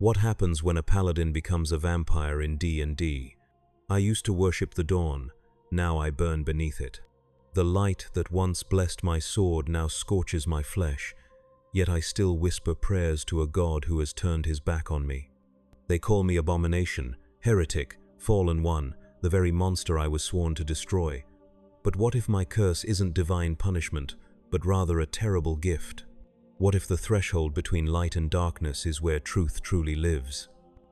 What happens when a paladin becomes a vampire in D&D? I used to worship the dawn, now I burn beneath it. The light that once blessed my sword now scorches my flesh, yet I still whisper prayers to a god who has turned his back on me. They call me abomination, heretic, fallen one, the very monster I was sworn to destroy. But what if my curse isn't divine punishment, but rather a terrible gift? What if the threshold between light and darkness is where truth truly lives?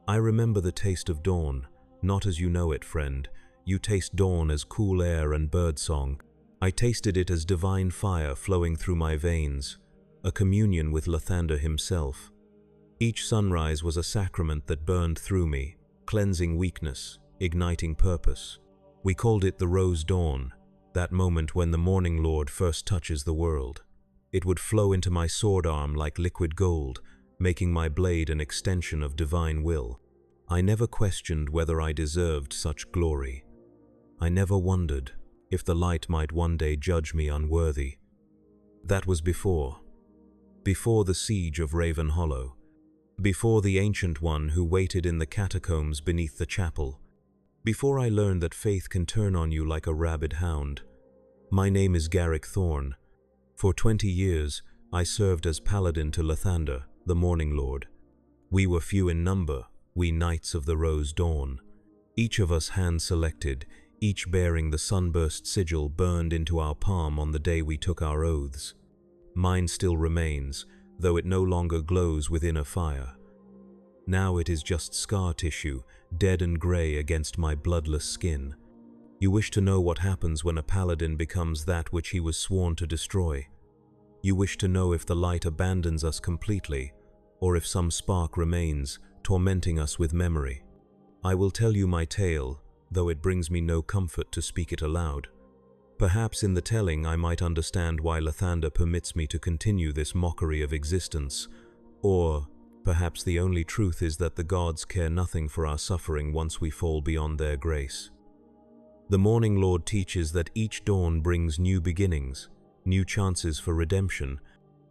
I remember the taste of dawn, not as you know it, friend. You taste dawn as cool air and birdsong. I tasted it as divine fire flowing through my veins, a communion with Lathander himself. Each sunrise was a sacrament that burned through me, cleansing weakness, igniting purpose. We called it the Rose Dawn, that moment when the Morning Lord first touches the world. It would flow into my sword arm like liquid gold, making my blade an extension of divine will. I never questioned whether I deserved such glory. I never wondered if the light might one day judge me unworthy. That was before the siege of Raven Hollow, before the Ancient One who waited in the catacombs beneath the chapel, before I learned that faith can turn on you like a rabid hound. My name is Garrick Thorn. For 20 years, I served as Paladin to Lathander, the Morning Lord. We were few in number, we Knights of the Rose Dawn. Each of us hand-selected, each bearing the sunburst sigil burned into our palm on the day we took our oaths. Mine still remains, though it no longer glows within a fire. Now it is just scar tissue, dead and grey against my bloodless skin. You wish to know what happens when a paladin becomes that which he was sworn to destroy. You wish to know if the light abandons us completely, or if some spark remains, tormenting us with memory. I will tell you my tale, though it brings me no comfort to speak it aloud. Perhaps in the telling I might understand why Lathander permits me to continue this mockery of existence, or perhaps the only truth is that the gods care nothing for our suffering once we fall beyond their grace. The Morning Lord teaches that each dawn brings new beginnings, new chances for redemption.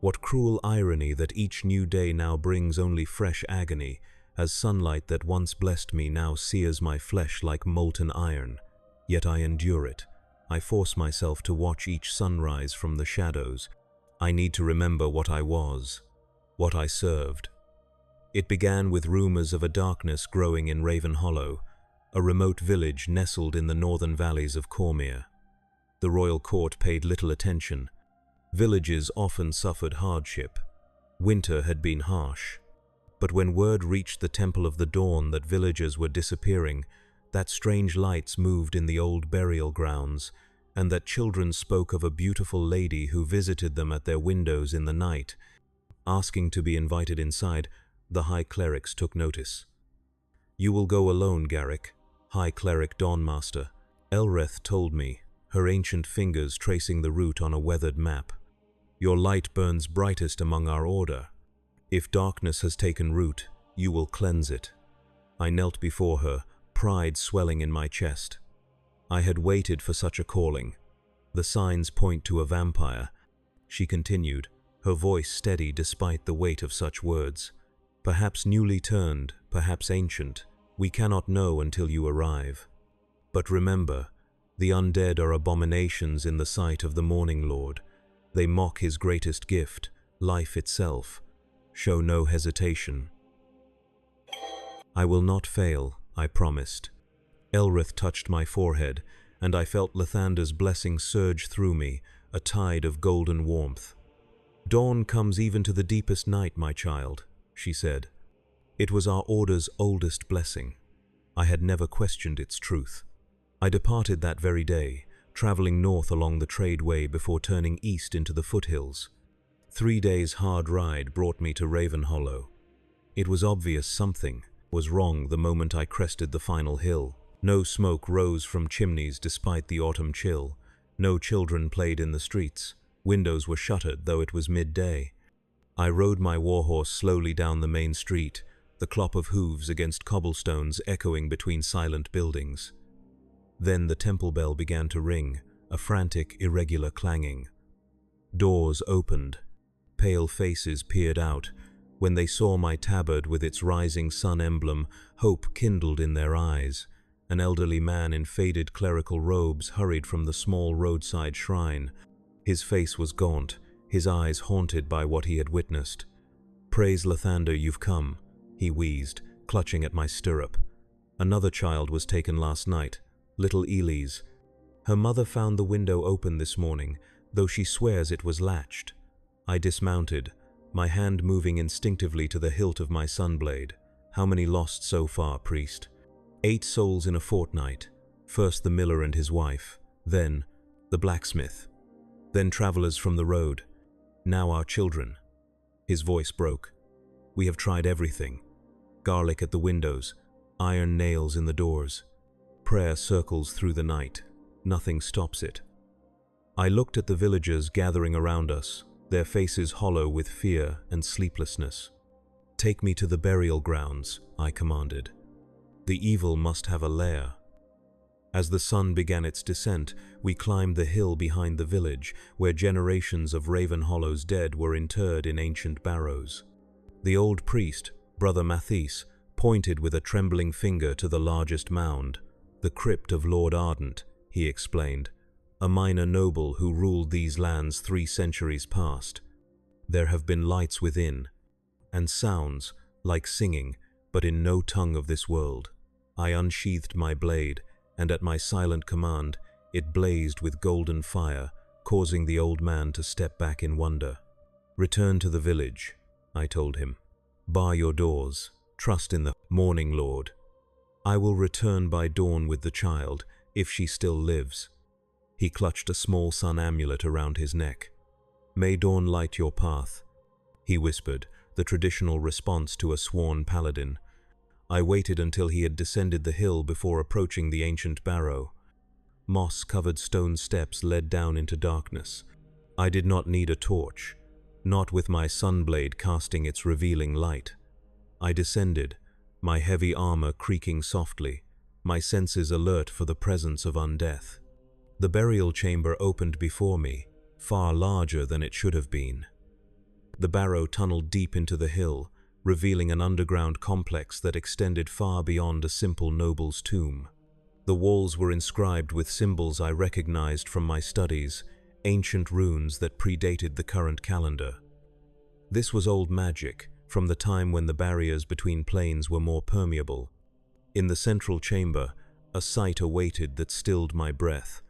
What cruel irony that each new day now brings only fresh agony, as sunlight that once blessed me now sears my flesh like molten iron. Yet I endure it. I force myself to watch each sunrise from the shadows. I need to remember what I was, what I served. It began with rumors of a darkness growing in Raven Hollow, a remote village nestled in the northern valleys of Cormyr. The royal court paid little attention. Villages often suffered hardship. Winter had been harsh. But when word reached the Temple of the Dawn that villagers were disappearing, that strange lights moved in the old burial grounds, and that children spoke of a beautiful lady who visited them at their windows in the night, asking to be invited inside, the High Clerics took notice. "You will go alone, Garrick," High Cleric Dawnmaster Elreth told me, her ancient fingers tracing the route on a weathered map. "Your light burns brightest among our order. If darkness has taken root, you will cleanse it." I knelt before her, pride swelling in my chest. I had waited for such a calling. "The signs point to a vampire," she continued, her voice steady despite the weight of such words. "Perhaps newly turned, perhaps ancient. We cannot know until you arrive. But remember, the undead are abominations in the sight of the Morning Lord. They mock his greatest gift, life itself. Show no hesitation." "I will not fail," I promised. Elrith touched my forehead, and I felt Lathander's blessing surge through me, a tide of golden warmth. "Dawn comes even to the deepest night, my child," she said. It was our order's oldest blessing. I had never questioned its truth. I departed that very day, traveling north along the trade way before turning east into the foothills. 3 days' hard ride brought me to Raven Hollow. It was obvious something was wrong the moment I crested the final hill. No smoke rose from chimneys despite the autumn chill. No children played in the streets. Windows were shuttered, though it was midday. I rode my warhorse slowly down the main street, the clop of hooves against cobblestones echoing between silent buildings. Then the temple bell began to ring, a frantic, irregular clanging. Doors opened. Pale faces peered out, When they saw my tabard with its rising sun emblem, hope kindled in their eyes. An elderly man in faded clerical robes hurried from the small roadside shrine. His face was gaunt, his eyes haunted by what he had witnessed. "Praise Lathander, you've come," he wheezed, clutching at my stirrup. "Another child was taken last night, little Elise. Her mother found the window open this morning, though she swears it was latched." I dismounted, my hand moving instinctively to the hilt of my sunblade. "How many lost so far, priest?" 8 souls in a fortnight. First the miller and his wife, then the blacksmith, then travelers from the road, now our children." His voice broke. "We have tried everything. Garlic at the windows, iron nails in the doors. Prayer circles through the night. Nothing stops it." I looked at the villagers gathering around us, their faces hollow with fear and sleeplessness. "Take me to the burial grounds," I commanded. "The evil must have a lair." As the sun began its descent, we climbed the hill behind the village, where generations of Ravenhollow's dead were interred in ancient barrows. The old priest, Brother Mathis, pointed with a trembling finger to the largest mound. "The crypt of Lord Ardent," he explained, "a minor noble who ruled these lands 3 centuries past. There have been lights within, and sounds, like singing, but in no tongue of this world." I unsheathed my blade, and at my silent command, it blazed with golden fire, causing the old man to step back in wonder. "Return to the village," I told him. "Bar your doors. Trust in the morning lord. I will return by dawn with the child, if she still lives." He clutched a small sun amulet around his neck. "May dawn light your path," he whispered, the traditional response to a sworn paladin. I waited until he had descended the hill before approaching the ancient barrow. Moss-covered stone steps led down into darkness. I did not need a torch, not with my sunblade casting its revealing light. I descended, my heavy armor creaking softly, my senses alert for the presence of undeath. The burial chamber opened before me, far larger than it should have been. The barrow tunneled deep into the hill, revealing an underground complex that extended far beyond a simple noble's tomb. The walls were inscribed with symbols I recognized from my studies, ancient runes that predated the current calendar. This was old magic, from the time when the barriers between planes were more permeable. In the central chamber, a sight awaited that stilled my breath.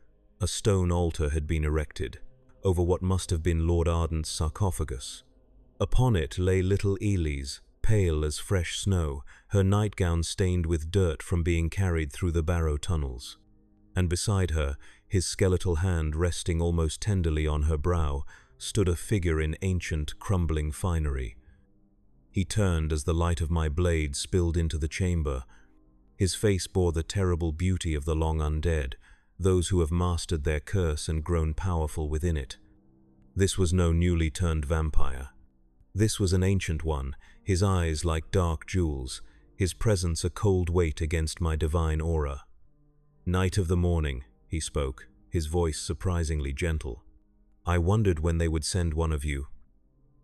A stone altar had been erected, over what must have been Lord Ardent's sarcophagus. Upon it lay little Elise, pale as fresh snow, her nightgown stained with dirt from being carried through the barrow tunnels. And beside her, his skeletal hand resting almost tenderly on her brow, stood a figure in ancient, crumbling finery. He turned as the light of my blade spilled into the chamber. His face bore the terrible beauty of the long undead, those who have mastered their curse and grown powerful within it. This was no newly turned vampire. This was an ancient one, his eyes like dark jewels, his presence a cold weight against my divine aura. "Knight of the morning," he spoke, his voice surprisingly gentle. "I wondered when they would send one of you.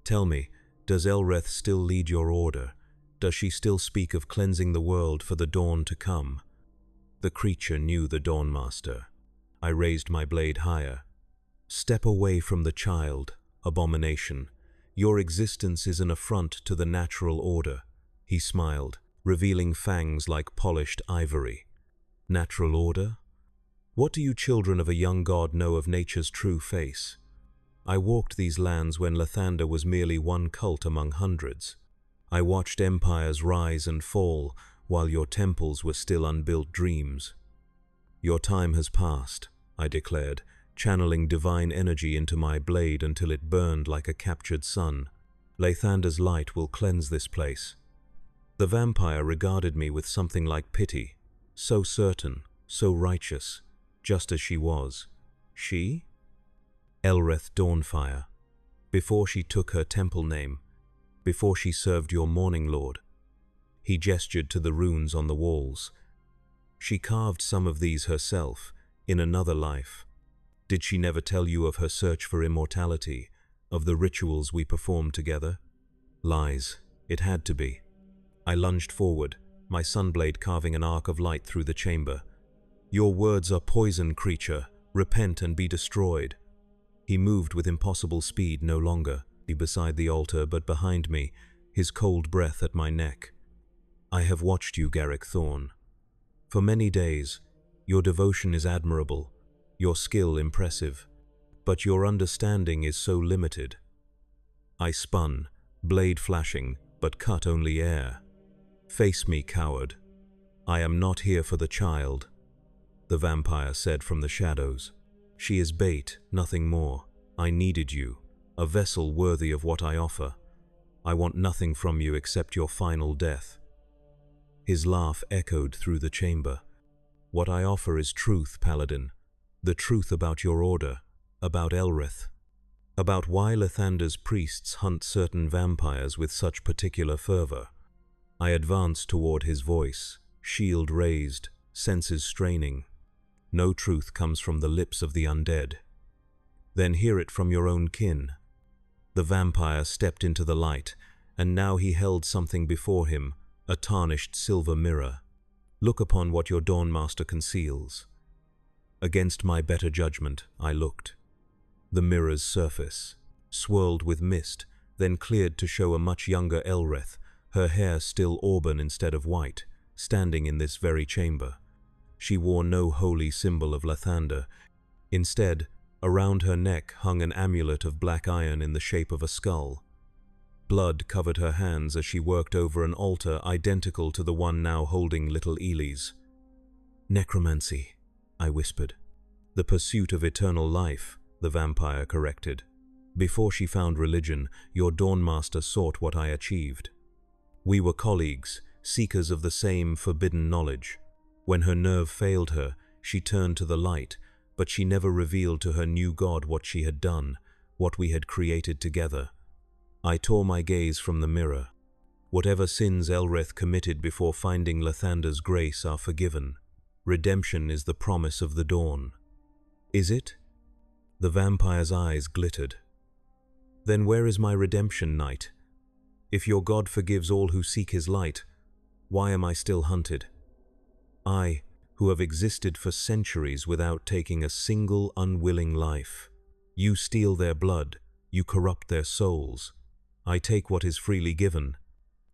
Tell me, does Elreth still lead your order? Does she still speak of cleansing the world for the dawn to come?" The creature knew the Dawnmaster. I raised my blade higher. "Step away from the child, abomination. Your existence is an affront to the natural order." He smiled, revealing fangs like polished ivory. "Natural order? What do you children of a young god know of nature's true face? I walked these lands when Lathander was merely one cult among hundreds. I watched empires rise and fall while your temples were still unbuilt dreams. Your time has passed," I declared, channeling divine energy into my blade until it burned like a captured sun. "Lathander's light will cleanse this place." The vampire regarded me with something like pity, so certain, so righteous, just as she was. She? Elreth Dawnfire. Before she took her temple name, before she served your morning lord. He gestured to the runes on the walls. She carved some of these herself, in another life. Did she never tell you of her search for immortality, of the rituals we performed together? Lies. It had to be. I lunged forward, my sunblade carving an arc of light through the chamber. "Your words are poison, creature. Repent and be destroyed." He moved with impossible speed no longer, beside the altar but behind me, his cold breath at my neck. "I have watched you, Garrick Thorn. For many days, your devotion is admirable, your skill impressive, but your understanding is so limited." I spun, blade flashing, but cut only air. "Face me, coward. I am not here for the child," the vampire said from the shadows. "She is bait, nothing more. I needed you, a vessel worthy of what I offer. I want nothing from you except your final death." His laugh echoed through the chamber. "What I offer is truth, Paladin. The truth about your order, about Elrith, about why Lathander's priests hunt certain vampires with such particular fervor." I advanced toward his voice, shield raised, senses straining. "No truth comes from the lips of the undead." "Then hear it from your own kin." The vampire stepped into the light, and now he held something before him, a tarnished silver mirror. "Look upon what your Dawnmaster conceals." Against my better judgment, I looked. The mirror's surface, swirled with mist, then cleared to show a much younger Elrith, her hair still auburn instead of white, standing in this very chamber. She wore no holy symbol of Lathander. Instead, around her neck hung an amulet of black iron in the shape of a skull. Blood covered her hands as she worked over an altar identical to the one now holding little Ely's. "Necromancy," I whispered. "The pursuit of eternal life," the vampire corrected. "Before she found religion, your Dawnmaster sought what I achieved. We were colleagues, seekers of the same forbidden knowledge. When her nerve failed her, she turned to the light, but she never revealed to her new god what she had done, what we had created together." I tore my gaze from the mirror. "Whatever sins Elrith committed before finding Lathander's grace are forgiven. Redemption is the promise of the dawn." "Is it?" The vampire's eyes glittered. "Then where is my redemption, knight? If your god forgives all who seek his light, why am I still hunted? I, who have existed for centuries without taking a single unwilling life. You steal their blood, you corrupt their souls. I take what is freely given.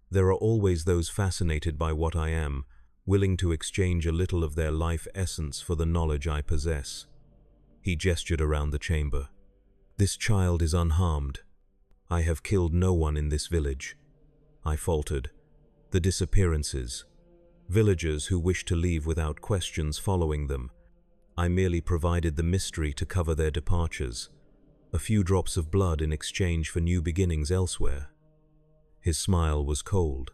There are always those fascinated by what I am, willing to exchange a little of their life essence for the knowledge I possess." He gestured around the chamber. "This child is unharmed. I have killed no one in this village." I faltered. "The disappearances. Villagers who wish to leave without questions following them. I merely provided the mystery to cover their departures. A few drops of blood in exchange for new beginnings elsewhere." His smile was cold.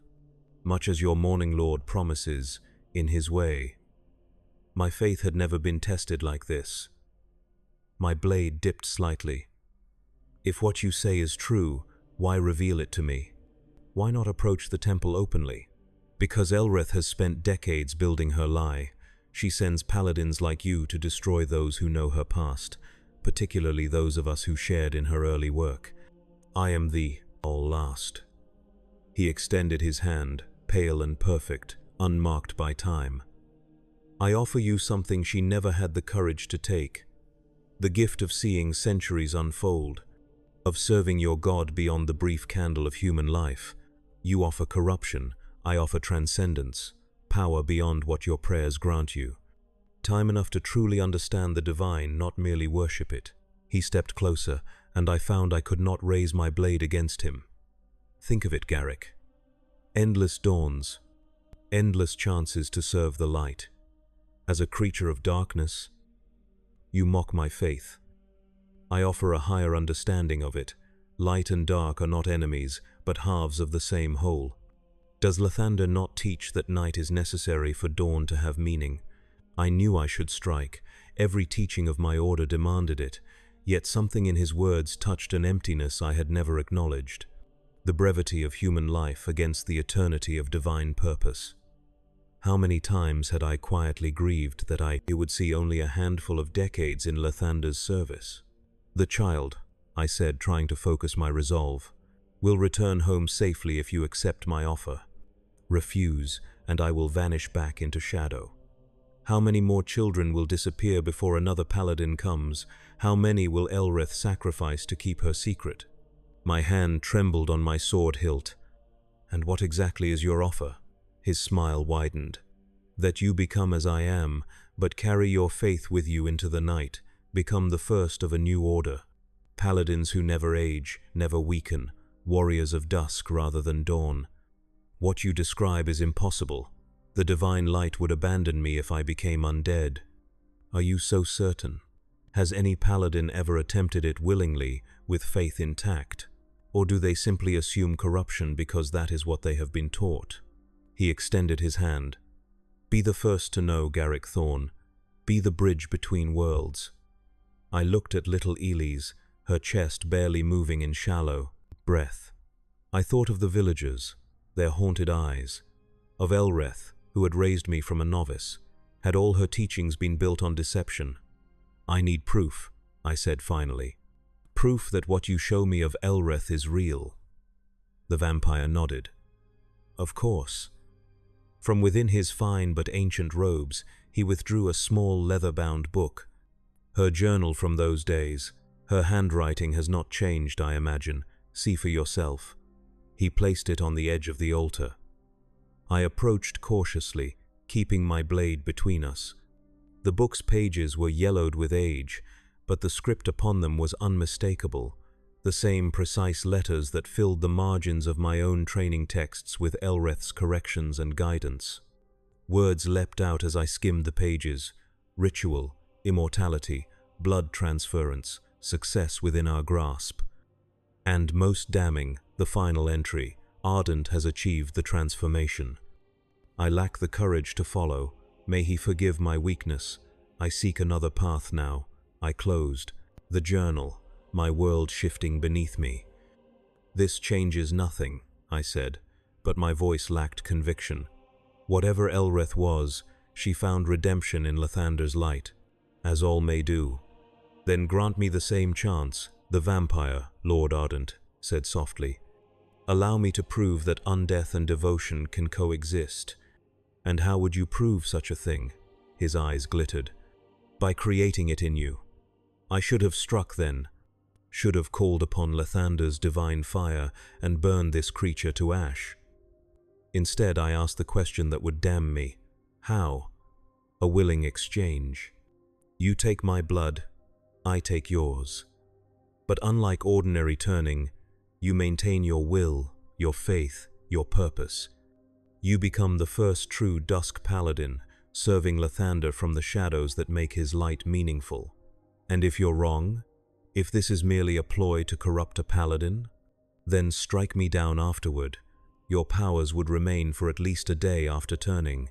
"Much as your Morning Lord promises, in his way." My faith had never been tested like this. My blade dipped slightly. "If what you say is true, why reveal it to me? Why not approach the temple openly?" "Because Elrith has spent decades building her lie. She sends paladins like you to destroy those who know her past, particularly those of us who shared in her early work. I am the all last." He extended his hand, pale and perfect, unmarked by time. "I offer you something she never had the courage to take. The gift of seeing centuries unfold, of serving your god beyond the brief candle of human life. You offer corruption, I offer transcendence, power beyond what your prayers grant you. Time enough to truly understand the divine, not merely worship it." He stepped closer, and I found I could not raise my blade against him. "Think of it, Garrick. Endless dawns, endless chances to serve the light. As a creature of darkness, you mock my faith. I offer a higher understanding of it. Light and dark are not enemies, but halves of the same whole. Does Lathander not teach that night is necessary for dawn to have meaning? I knew I should strike. Every teaching of my order demanded it, yet something in his words touched an emptiness I had never acknowledged. The brevity of human life against the eternity of divine purpose. How many times had I quietly grieved that I would see only a handful of decades in Lathander's service? "The child," I said, trying to focus my resolve. Will return home safely if you accept my offer. Refuse, and I will vanish back into shadow. How many more children will disappear before another paladin comes? How many will Elrith sacrifice to keep her secret? My hand trembled on my sword hilt. And what exactly is your offer? His smile widened. That you become as I am, but carry your faith with you into the night, become the first of a new order. Paladins who never age, never weaken, warriors of dusk rather than dawn. What you describe is impossible. The divine light would abandon me if I became undead. Are you so certain? Has any paladin ever attempted it willingly, with faith intact? Or do they simply assume corruption because that is what they have been taught? He extended his hand. Be the first to know, Garrick Thorn. Be the bridge between worlds. I looked at little Elise, her chest barely moving in shallow breath. I thought of the villagers, their haunted eyes, of Elrith, who had raised me from a novice. Had all her teachings been built on deception? I need proof, I said finally. Proof that what you show me of Elrith is real. The vampire nodded. Of course. From within his fine but ancient robes, he withdrew a small leather-bound book. Her journal from those days. Her handwriting has not changed, I imagine. See for yourself. He placed it on the edge of the altar. I approached cautiously, keeping my blade between us. The book's pages were yellowed with age, but the script upon them was unmistakable, the same precise letters that filled the margins of my own training texts with Elrith's corrections and guidance. Words leapt out as I skimmed the pages: ritual, immortality, blood transference, success within our grasp. And most damning, the final entry: Ardent has achieved the transformation. I lack the courage to follow. May he forgive my weakness. I seek another path now. I closed the journal, my world shifting beneath me. This changes nothing, I said, but my voice lacked conviction. Whatever Elrith was, she found redemption in Lathander's light, as all may do. Then grant me the same chance, the vampire, Lord Ardent said softly. Allow me to prove that undeath and devotion can coexist. And how would you prove such a thing? His eyes glittered. By creating it in you. I should have struck then, should have called upon Lathander's divine fire and burned this creature to ash. Instead, I asked the question that would damn me. How? A willing exchange. You take my blood, I take yours. But unlike ordinary turning, you maintain your will, your faith, your purpose. You become the first true dusk paladin, serving Lathander from the shadows that make his light meaningful. And if you're wrong, if this is merely a ploy to corrupt a paladin, then strike me down afterward. Your powers would remain for at least a day after turning.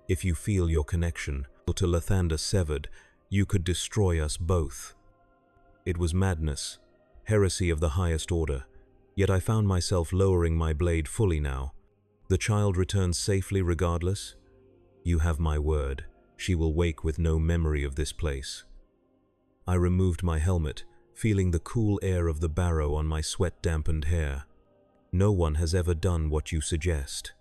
If you feel your connection to Lathander severed, you could destroy us both. It was madness, heresy of the highest order. Yet I found myself lowering my blade fully now. The child returns safely regardless. You have my word. She will wake with no memory of this place. I removed my helmet, feeling the cool air of the barrow on my sweat-dampened hair. No one has ever done what you suggest.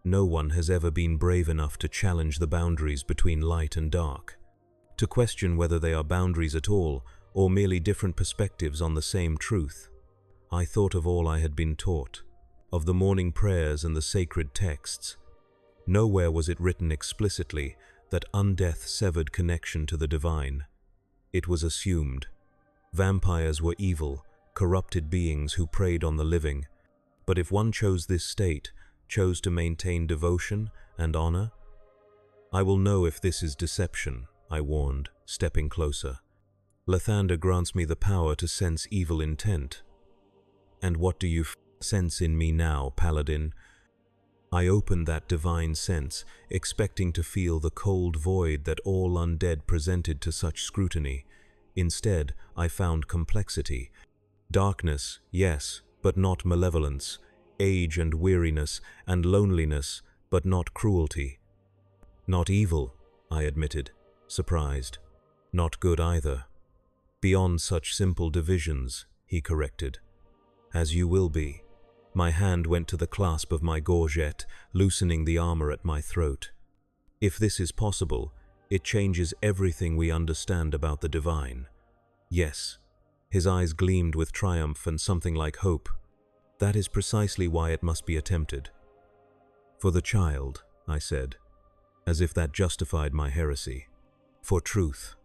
No one has ever been brave enough to challenge the boundaries between light and dark, to question whether they are boundaries at all or merely different perspectives on the same truth. I thought of all I had been taught, of the morning prayers and the sacred texts. Nowhere was it written explicitly that undeath severed connection to the divine. It was assumed. Vampires were evil, corrupted beings who preyed on the living. But if one chose this state, chose to maintain devotion and honor, I will know if this is deception, I warned, stepping closer. Lathander grants me the power to sense evil intent. And what do you sense in me now, Paladin? I opened that divine sense, expecting to feel the cold void that all undead presented to such scrutiny. Instead, I found complexity. Darkness, yes, but not malevolence. Age and weariness and loneliness, but not cruelty. Not evil, I admitted, surprised. Not good either. Beyond such simple divisions, he corrected. As you will be. My hand went to the clasp of my gorget, loosening the armor at my throat. If this is possible, it changes everything we understand about the divine. Yes. His eyes gleamed with triumph and something like hope. That is precisely why it must be attempted. For the child, I said, as if that justified my heresy. For truth.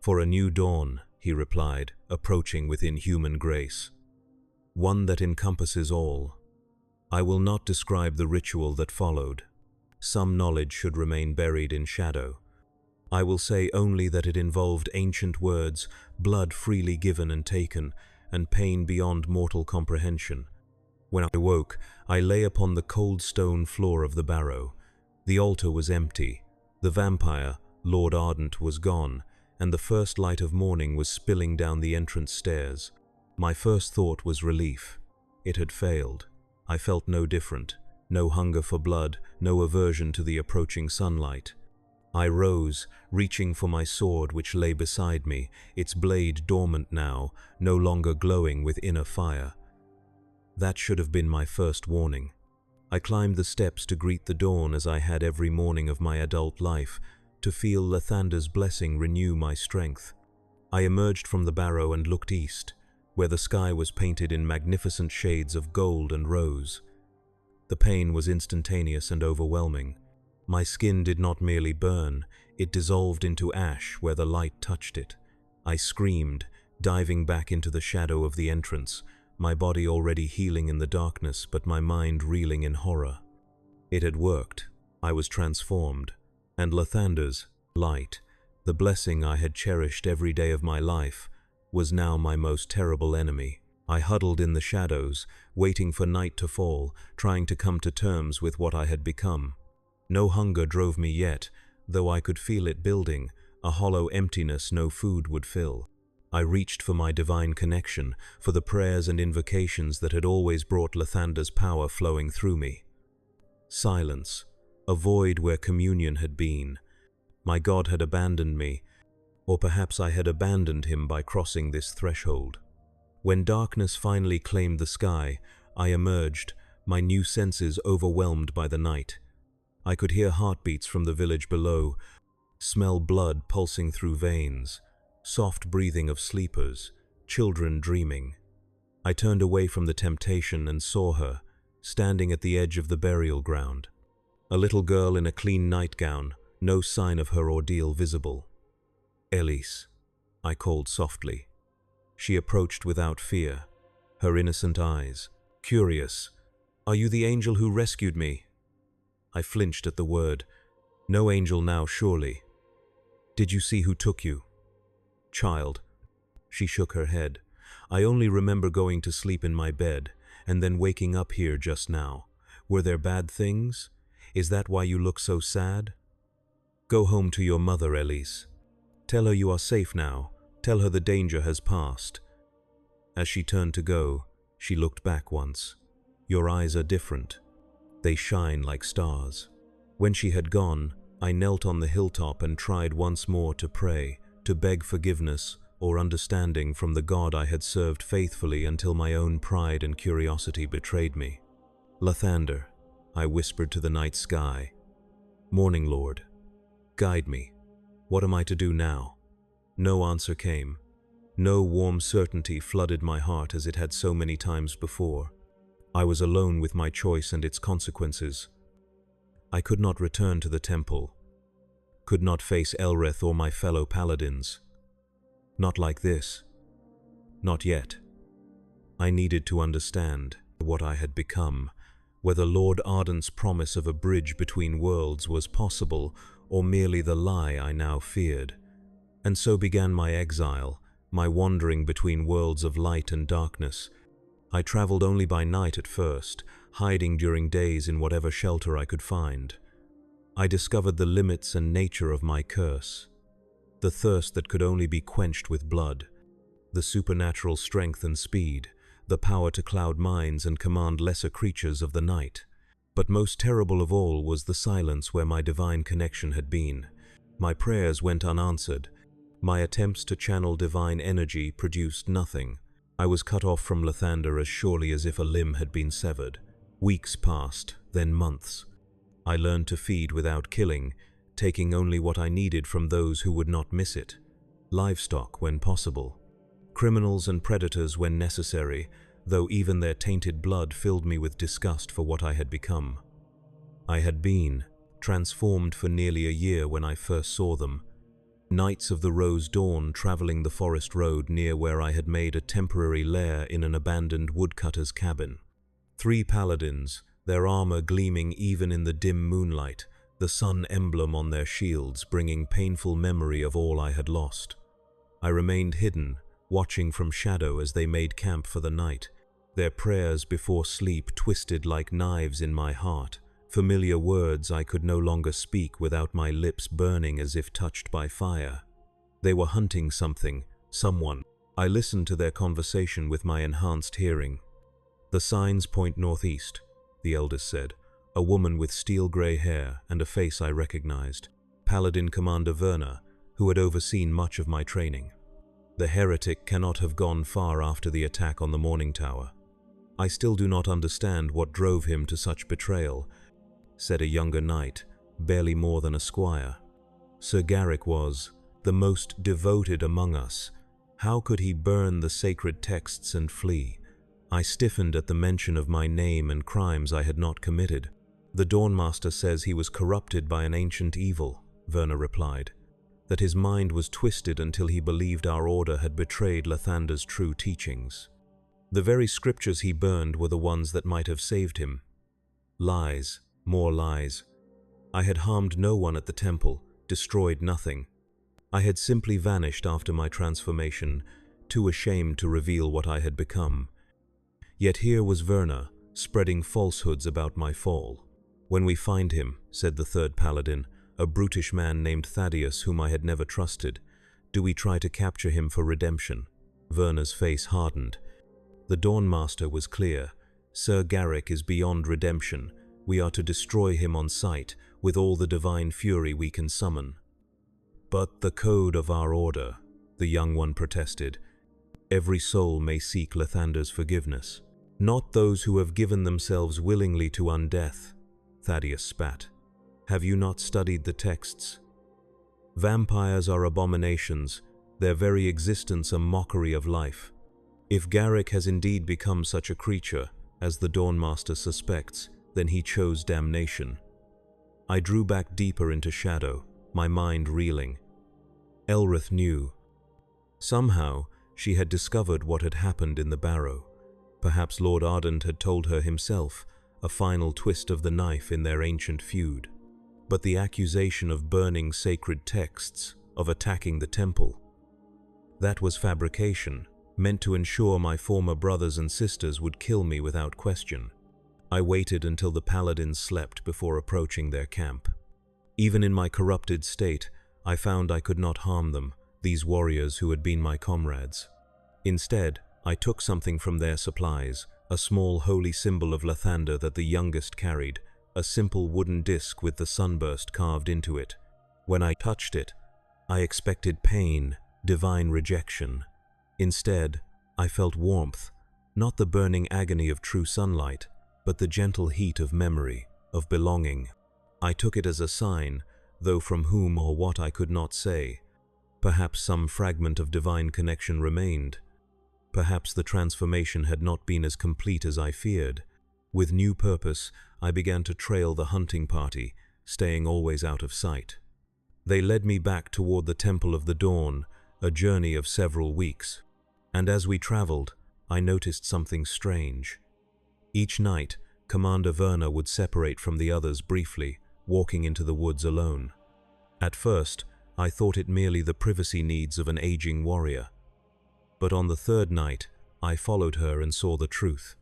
For a new dawn, he replied, approaching with inhuman grace. One that encompasses all. I will not describe the ritual that followed. Some knowledge should remain buried in shadow. I will say only that it involved ancient words, blood freely given and taken, and pain beyond mortal comprehension. When I woke, I lay upon the cold stone floor of the barrow. The altar was empty. The vampire, Lord Ardent, was gone, and the first light of morning was spilling down the entrance stairs. My first thought was relief. It had failed. I felt no different. No hunger for blood, no aversion to the approaching sunlight. I rose, reaching for my sword which lay beside me, its blade dormant now, no longer glowing with inner fire. That should have been my first warning. I climbed the steps to greet the dawn as I had every morning of my adult life, to feel Lathander's blessing renew my strength. I emerged from the barrow and looked east, where the sky was painted in magnificent shades of gold and rose. The pain was instantaneous and overwhelming. My skin did not merely burn, it dissolved into ash where the light touched it. I screamed, diving back into the shadow of the entrance, my body already healing in the darkness, but my mind reeling in horror. It had worked. I was transformed. And Lathander's light, the blessing I had cherished every day of my life, was now my most terrible enemy. I huddled in the shadows, waiting for night to fall, trying to come to terms with what I had become. No hunger drove me yet, though I could feel it building, a hollow emptiness no food would fill. I reached for my divine connection, for the prayers and invocations that had always brought Lathander's power flowing through me. Silence, a void where communion had been. My God had abandoned me, or perhaps I had abandoned him by crossing this threshold. When darkness finally claimed the sky, I emerged, my new senses overwhelmed by the night. I could hear heartbeats from the village below, smell blood pulsing through veins, soft breathing of sleepers, children dreaming. I turned away from the temptation and saw her, standing at the edge of the burial ground. A little girl in a clean nightgown, no sign of her ordeal visible. "Elise," I called softly. She approached without fear, her innocent eyes, curious. "Are you the angel who rescued me?" I flinched at the word. No angel now, surely. "Did you see who took you?" "Child." She shook her head. "I only remember going to sleep in my bed, and then waking up here just now. Were there bad things? Is that why you look so sad? Go home to your mother, Elise. Tell her you are safe now. Tell her the danger has passed." As she turned to go, she looked back once. "Your eyes are different. They shine like stars." When she had gone, I knelt on the hilltop and tried once more to pray, to beg forgiveness or understanding from the God I had served faithfully until my own pride and curiosity betrayed me. "Lathander," I whispered to the night sky. "Morning Lord, guide me. What am I to do now?" No answer came. No warm certainty flooded my heart as it had so many times before. I was alone with my choice and its consequences. I could not return to the temple, could not face Elreth or my fellow paladins. Not like this. Not yet. I needed to understand what I had become, whether Lord Ardent's promise of a bridge between worlds was possible or merely the lie I now feared. And so began my exile, my wandering between worlds of light and darkness. I traveled only by night at first, hiding during days in whatever shelter I could find. I discovered the limits and nature of my curse, the thirst that could only be quenched with blood, the supernatural strength and speed, the power to cloud minds and command lesser creatures of the night. But most terrible of all was the silence where my divine connection had been. My prayers went unanswered. My attempts to channel divine energy produced nothing. I was cut off from Lathander as surely as if a limb had been severed. Weeks passed, then months. I learned to feed without killing, taking only what I needed from those who would not miss it. Livestock when possible. Criminals and predators when necessary, though even their tainted blood filled me with disgust for what I had become. I had been transformed for nearly a year when I first saw them. Nights of the rose dawn traveling the forest road near where I had made a temporary lair in an abandoned woodcutter's cabin. 3 paladins, their armor gleaming even in the dim moonlight, the sun emblem on their shields bringing painful memory of all I had lost. I remained hidden, watching from shadow as they made camp for the night, their prayers before sleep twisted like knives in my heart, familiar words I could no longer speak without my lips burning as if touched by fire. They were hunting something, someone. I listened to their conversation with my enhanced hearing. "The signs point northeast," the eldest said, a woman with steel-gray hair and a face I recognized, Paladin Commander Verna, who had overseen much of my training. "The heretic cannot have gone far after the attack on the Morning Tower. I still do not understand what drove him to such betrayal," said a younger knight, barely more than a squire. "Sir Garrick was the most devoted among us. How could he burn the sacred texts and flee?" I stiffened at the mention of my name and crimes I had not committed. "The Dawnmaster says he was corrupted by an ancient evil," Verna replied, "that his mind was twisted until he believed our order had betrayed Lathander's true teachings. The very scriptures he burned were the ones that might have saved him. Lies, more lies. I had harmed no one at the temple, destroyed nothing. I had simply vanished after my transformation, too ashamed to reveal what I had become. Yet here was Verna, spreading falsehoods about my fall. "When we find him," said the 3rd Paladin, a brutish man named Thaddeus whom I had never trusted, "do we try to capture him for redemption?" Verna's face hardened. The Dawnmaster was clear. "Sir Garrick is beyond redemption. We are to destroy him on sight, with all the divine fury we can summon." "But the code of our order," the young one protested. "Every soul may seek Lathander's forgiveness. Not those who have given themselves willingly to undeath." Thaddeus spat. "Have you not studied the texts? Vampires are abominations, their very existence a mockery of life. If Garrick has indeed become such a creature, as the Dawnmaster suspects, then he chose damnation." I drew back deeper into shadow, my mind reeling. Elrith knew. Somehow, she had discovered what had happened in the barrow. Perhaps Lord Ardent had told her himself, a final twist of the knife in their ancient feud. But the accusation of burning sacred texts, of attacking the temple, that was fabrication, meant to ensure my former brothers and sisters would kill me without question. I waited until the paladins slept before approaching their camp. Even in my corrupted state, I found I could not harm them, these warriors who had been my comrades. Instead, I took something from their supplies, a small holy symbol of Lathander that the youngest carried, a simple wooden disc with the sunburst carved into it. When I touched it, I expected pain, divine rejection. Instead, I felt warmth, not the burning agony of true sunlight, but the gentle heat of memory, of belonging. I took it as a sign, though from whom or what I could not say. Perhaps some fragment of divine connection remained. Perhaps the transformation had not been as complete as I feared. With new purpose, I began to trail the hunting party, staying always out of sight. They led me back toward the Temple of the Dawn, a journey of several weeks. And as we traveled, I noticed something strange. Each night, Commander Verna would separate from the others briefly, walking into the woods alone. At first, I thought it merely the privacy needs of an aging warrior. But on the 3rd night, I followed her and saw the truth.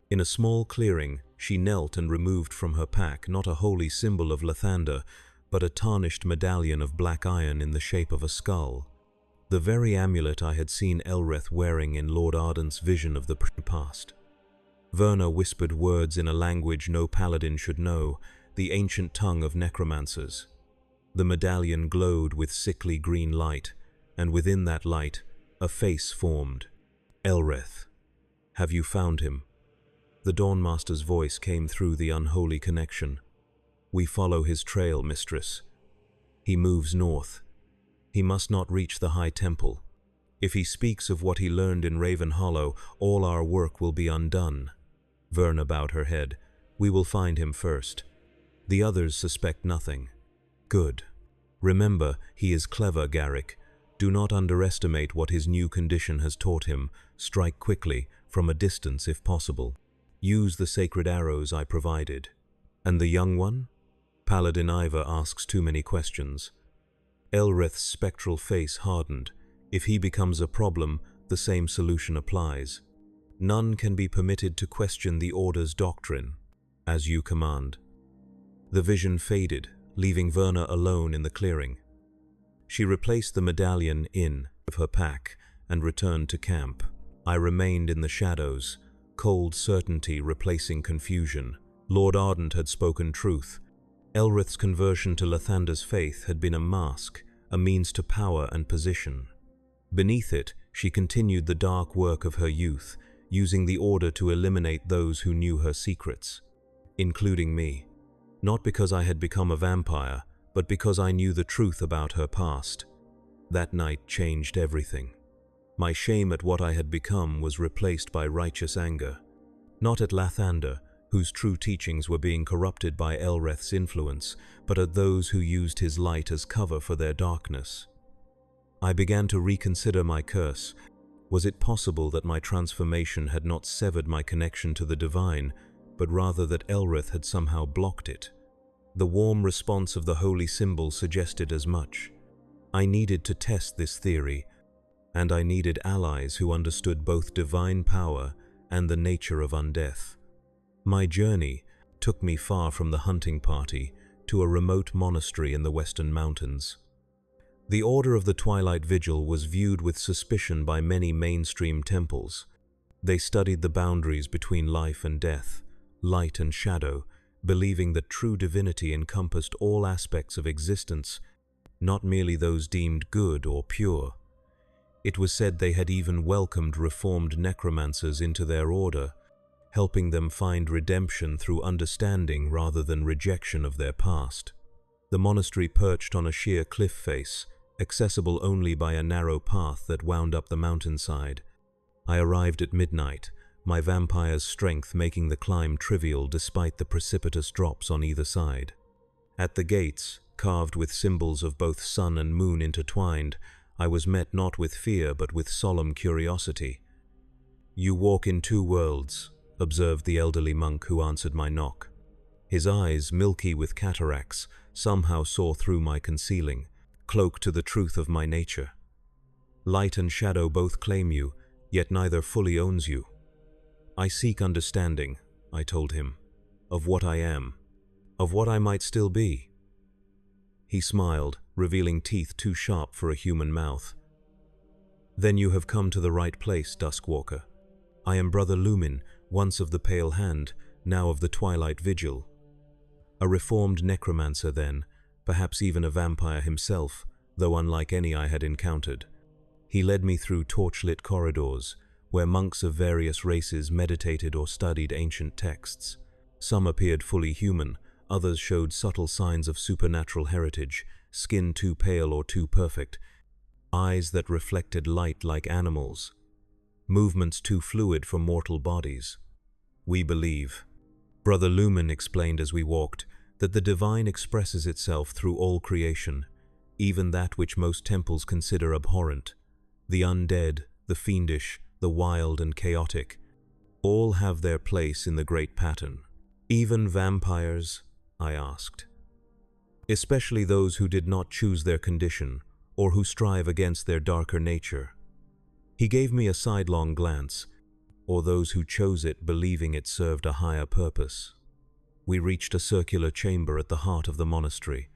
In a small clearing, she knelt and removed from her pack not a holy symbol of Lathander, but a tarnished medallion of black iron in the shape of a skull. The very amulet I had seen Elrith wearing in Lord Ardent's vision of the past. Verna whispered words in a language no paladin should know, the ancient tongue of necromancers. The medallion glowed with sickly green light, and within that light, a face formed. Elrith, have you found him? The Dawnmaster's voice came through the unholy connection. We follow his trail, mistress. He moves north. He must not reach the High Temple. If he speaks of what he learned in Raven Hollow, all our work will be undone. Verna bowed her head. We will find him first. The others suspect nothing. Good. Remember, he is clever, Garrick. Do not underestimate what his new condition has taught him. Strike quickly, from a distance if possible. Use the sacred arrows I provided. And the young one? Paladin Ivor asks too many questions. Elrith's spectral face hardened. If he becomes a problem, the same solution applies. None can be permitted to question the Order's doctrine, as you command. The vision faded, leaving Verna alone in the clearing. She replaced the medallion in her pack and returned to camp. I remained in the shadows, cold certainty replacing confusion. Lord Ardent had spoken truth. Elrith's conversion to Lathander's faith had been a mask, a means to power and position. Beneath it, she continued the dark work of her youth, using the Order to eliminate those who knew her secrets, including me. Not because I had become a vampire, but because I knew the truth about her past. That night changed everything. My shame at what I had become was replaced by righteous anger. Not at Lathander, whose true teachings were being corrupted by Elrith's influence, but at those who used his light as cover for their darkness. I began to reconsider my curse. Was it possible that my transformation had not severed my connection to the divine, but rather that Elrith had somehow blocked it? The warm response of the holy symbol suggested as much. I needed to test this theory, and I needed allies who understood both divine power and the nature of undeath. My journey took me far from the hunting party to a remote monastery in the Western Mountains. The Order of the Twilight Vigil was viewed with suspicion by many mainstream temples. They studied the boundaries between life and death, light and shadow, believing that true divinity encompassed all aspects of existence, not merely those deemed good or pure. It was said they had even welcomed reformed necromancers into their order, helping them find redemption through understanding rather than rejection of their past. The monastery perched on a sheer cliff face, accessible only by a narrow path that wound up the mountainside. I arrived at midnight, my vampire's strength making the climb trivial despite the precipitous drops on either side. At the gates, carved with symbols of both sun and moon intertwined, I was met not with fear but with solemn curiosity. "You walk in two worlds," observed the elderly monk who answered my knock. His eyes, milky with cataracts, somehow saw through my concealing, cloaked to the truth of my nature. "Light and shadow both claim you, yet neither fully owns you." "I seek understanding," I told him, "of what I am, of what I might still be." He smiled, revealing teeth too sharp for a human mouth. "Then you have come to the right place, Duskwalker. I am Brother Lumin, once of the Pale Hand, now of the Twilight Vigil." A reformed necromancer then, perhaps even a vampire himself, though unlike any I had encountered. He led me through torchlit corridors, where monks of various races meditated or studied ancient texts. Some appeared fully human, others showed subtle signs of supernatural heritage, skin too pale or too perfect, eyes that reflected light like animals, movements too fluid for mortal bodies. "We believe," Brother Lumen explained as we walked, "that the divine expresses itself through all creation, even that which most temples consider abhorrent. The undead, the fiendish, the wild and chaotic, all have their place in the great pattern." "Even vampires?" I asked. "Especially those who did not choose their condition, or who strive against their darker nature." He gave me a sidelong glance, "or those who chose it believing it served a higher purpose." We reached a circular chamber at the heart of the monastery.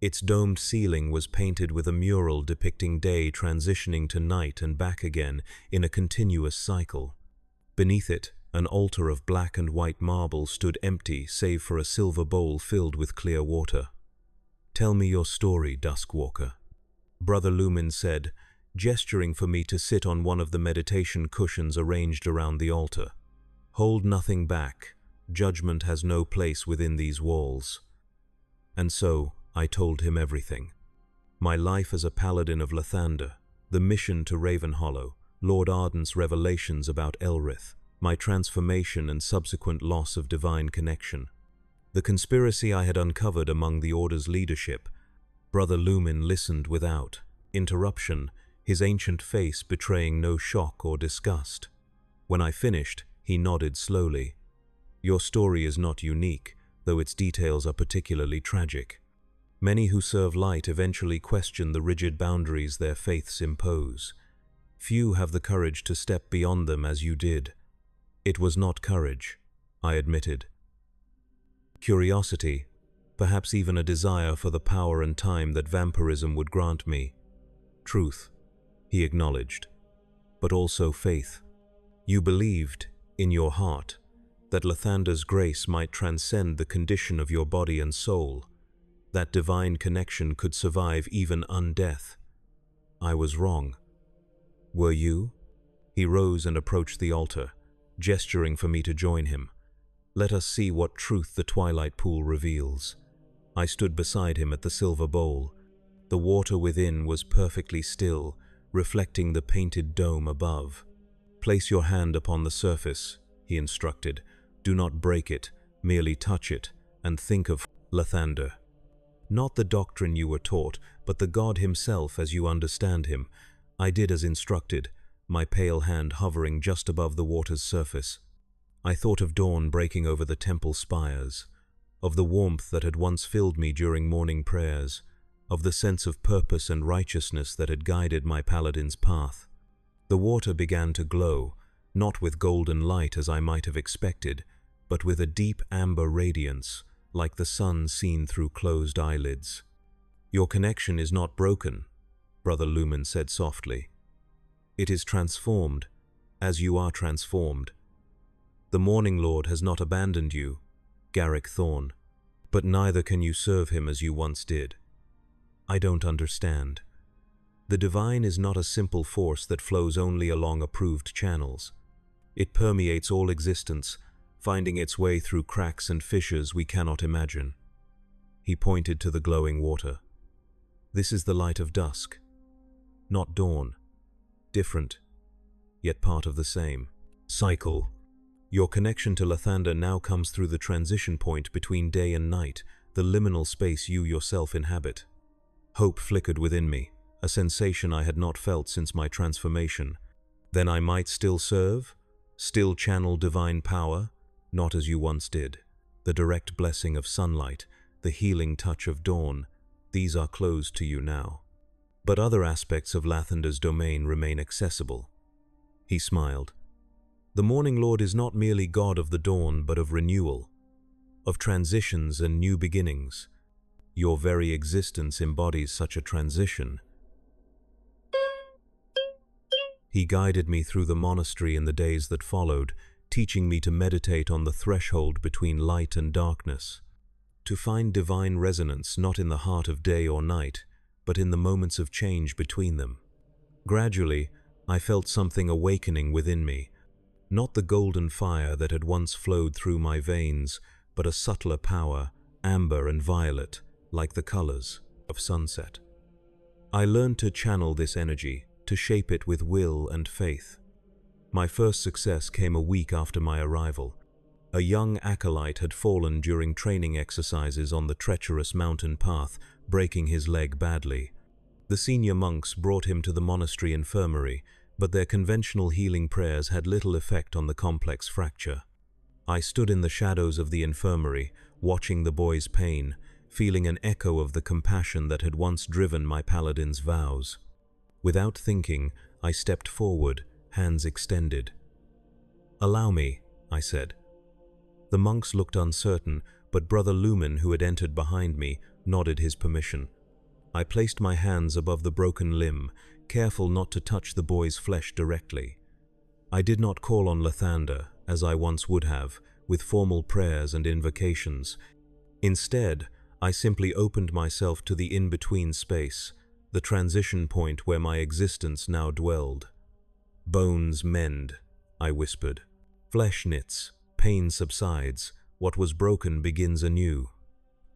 Its domed ceiling was painted with a mural depicting day transitioning to night and back again in a continuous cycle. Beneath it, an altar of black and white marble stood empty save for a silver bowl filled with clear water. "Tell me your story, Duskwalker." Brother Lumin said, gesturing for me to sit on one of the meditation cushions arranged around the altar. Hold nothing back. Judgment has no place within these walls. And so, I told him everything. My life as a paladin of Lathander, the mission to Ravenhollow, Lord Arden's revelations about Elrith, my transformation and subsequent loss of divine connection, the conspiracy I had uncovered among the Order's leadership. Brother Lumin listened without interruption, his ancient face betraying no shock or disgust. When I finished, he nodded slowly. Your story is not unique, though its details are particularly tragic. Many who serve light eventually question the rigid boundaries their faiths impose. Few have the courage to step beyond them as you did. It was not courage, I admitted. Curiosity, perhaps even a desire for the power and time that vampirism would grant me. Truth, he acknowledged, but also faith. You believed, in your heart, that Lathander's grace might transcend the condition of your body and soul, that divine connection could survive even undeath. I was wrong. Were you? He rose and approached the altar, gesturing for me to join him. Let us see what truth the twilight pool reveals. I stood beside him at the silver bowl. The water within was perfectly still, reflecting the painted dome above. Place your hand upon the surface, he instructed. Do not break it, merely touch it, and think of Lathander. Not the doctrine you were taught, but the God himself as you understand him. I did as instructed, my pale hand hovering just above the water's surface. I thought of dawn breaking over the temple spires, of the warmth that had once filled me during morning prayers, of the sense of purpose and righteousness that had guided my paladin's path. The water began to glow, not with golden light as I might have expected, but with a deep amber radiance, like the sun seen through closed eyelids. Your connection is not broken, Brother Lumin said softly. It is transformed, as you are transformed. The Morning Lord has not abandoned you, Garrick Thorn, but neither can you serve him as you once did. I don't understand. The divine is not a simple force that flows only along approved channels. It permeates all existence, finding its way through cracks and fissures we cannot imagine. He pointed to the glowing water. This is the light of dusk, not dawn. Different, yet part of the same cycle. Your connection to Lathander now comes through the transition point between day and night, the liminal space you yourself inhabit. Hope flickered within me, a sensation I had not felt since my transformation. Then I might still serve, still channel divine power, not as you once did. The direct blessing of sunlight, the healing touch of dawn, these are closed to you now. But other aspects of Lathander's domain remain accessible. He smiled. The Morning Lord is not merely God of the dawn, but of renewal, of transitions and new beginnings. Your very existence embodies such a transition. He guided me through the monastery in the days that followed, teaching me to meditate on the threshold between light and darkness, to find divine resonance not in the heart of day or night, but in the moments of change between them. Gradually, I felt something awakening within me, not the golden fire that had once flowed through my veins, but a subtler power, amber and violet, like the colors of sunset. I learned to channel this energy, to shape it with will and faith. My first success came a week after my arrival. A young acolyte had fallen during training exercises on the treacherous mountain path, breaking his leg badly. The senior monks brought him to the monastery infirmary, but their conventional healing prayers had little effect on the complex fracture. I stood in the shadows of the infirmary, watching the boy's pain, feeling an echo of the compassion that had once driven my paladin's vows. Without thinking, I stepped forward, hands extended. "Allow me," I said. The monks looked uncertain, but Brother Lumin, who had entered behind me, nodded his permission. I placed my hands above the broken limb, careful not to touch the boy's flesh directly. I did not call on Lathander, as I once would have, with formal prayers and invocations. Instead, I simply opened myself to the in-between space, the transition point where my existence now dwelled. Bones mend, I whispered. Flesh knits, pain subsides, what was broken begins anew.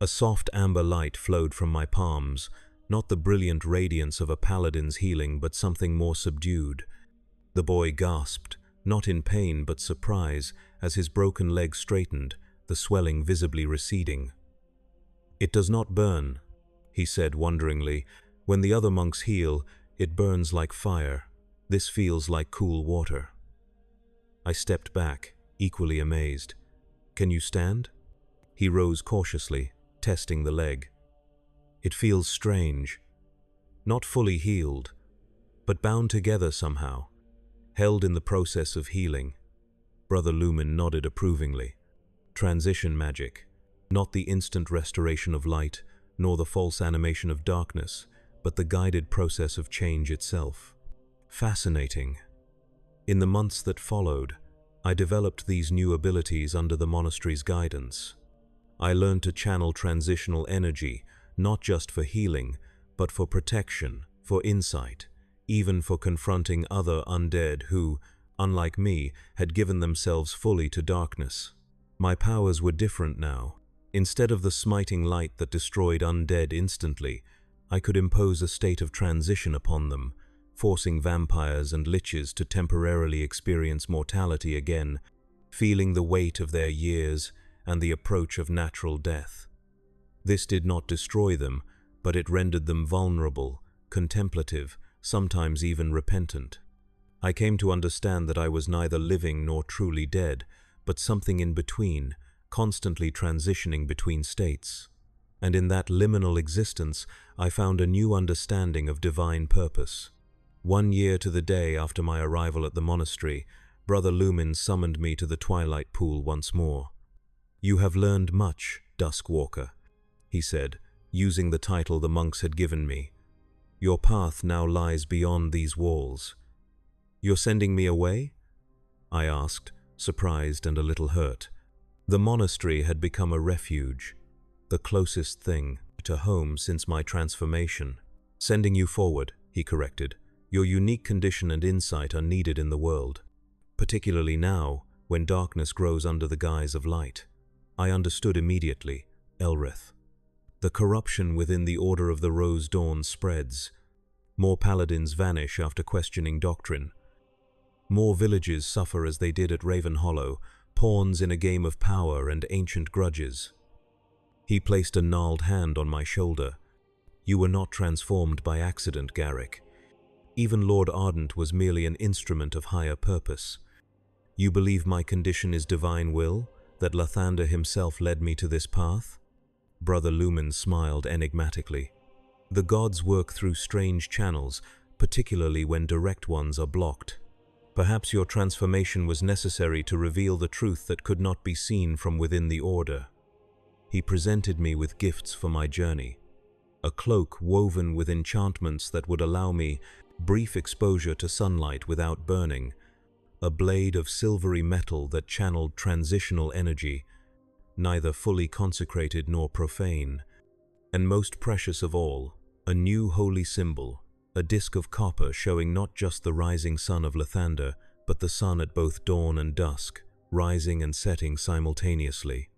A soft amber light flowed from my palms, not the brilliant radiance of a paladin's healing, but something more subdued. The boy gasped, not in pain but surprise, as his broken leg straightened, the swelling visibly receding. "It does not burn," he said wonderingly. "When the other monks heal, it burns like fire. This feels like cool water." I stepped back, equally amazed. "Can you stand?" He rose cautiously, testing the leg. "It feels strange. Not fully healed, but bound together somehow, held in the process of healing." Brother Lumen nodded approvingly. "Transition magic. Not the instant restoration of light, nor the false animation of darkness, but the guided process of change itself." Fascinating. In the months that followed, I developed these new abilities under the monastery's guidance. I learned to channel transitional energy, not just for healing, but for protection, for insight, even for confronting other undead who, unlike me, had given themselves fully to darkness. My powers were different now. Instead of the smiting light that destroyed undead instantly, I could impose a state of transition upon them, forcing vampires and liches to temporarily experience mortality again, feeling the weight of their years and the approach of natural death. This did not destroy them, but it rendered them vulnerable, contemplative, sometimes even repentant. I came to understand that I was neither living nor truly dead, but something in between, constantly transitioning between states. And in that liminal existence, I found a new understanding of divine purpose. 1 year to the day after my arrival at the monastery, Brother Lumen summoned me to the twilight pool once more. "You have learned much, Dusk Walker," he said, using the title the monks had given me. "Your path now lies beyond these walls." "You're sending me away?" I asked, surprised and a little hurt. The monastery had become a refuge, the closest thing to home since my transformation. "Sending you forward," he corrected. "Your unique condition and insight are needed in the world, particularly now, when darkness grows under the guise of light." I understood immediately. Elrith. The corruption within the Order of the Rose Dawn spreads. More paladins vanish after questioning doctrine. More villages suffer as they did at Raven Hollow, pawns in a game of power and ancient grudges. He placed a gnarled hand on my shoulder. "You were not transformed by accident, Garrick. Even Lord Ardent was merely an instrument of higher purpose. You believe my condition is divine will, that Lathander himself led me to this path?" Brother Lumen smiled enigmatically. "The gods work through strange channels, particularly when direct ones are blocked. Perhaps your transformation was necessary to reveal the truth that could not be seen from within the Order." He presented me with gifts for my journey. A cloak woven with enchantments that would allow me brief exposure to sunlight without burning, a blade of silvery metal that channeled transitional energy, neither fully consecrated nor profane, and most precious of all, a new holy symbol, a disc of copper showing not just the rising sun of Lathander, but the sun at both dawn and dusk, rising and setting simultaneously.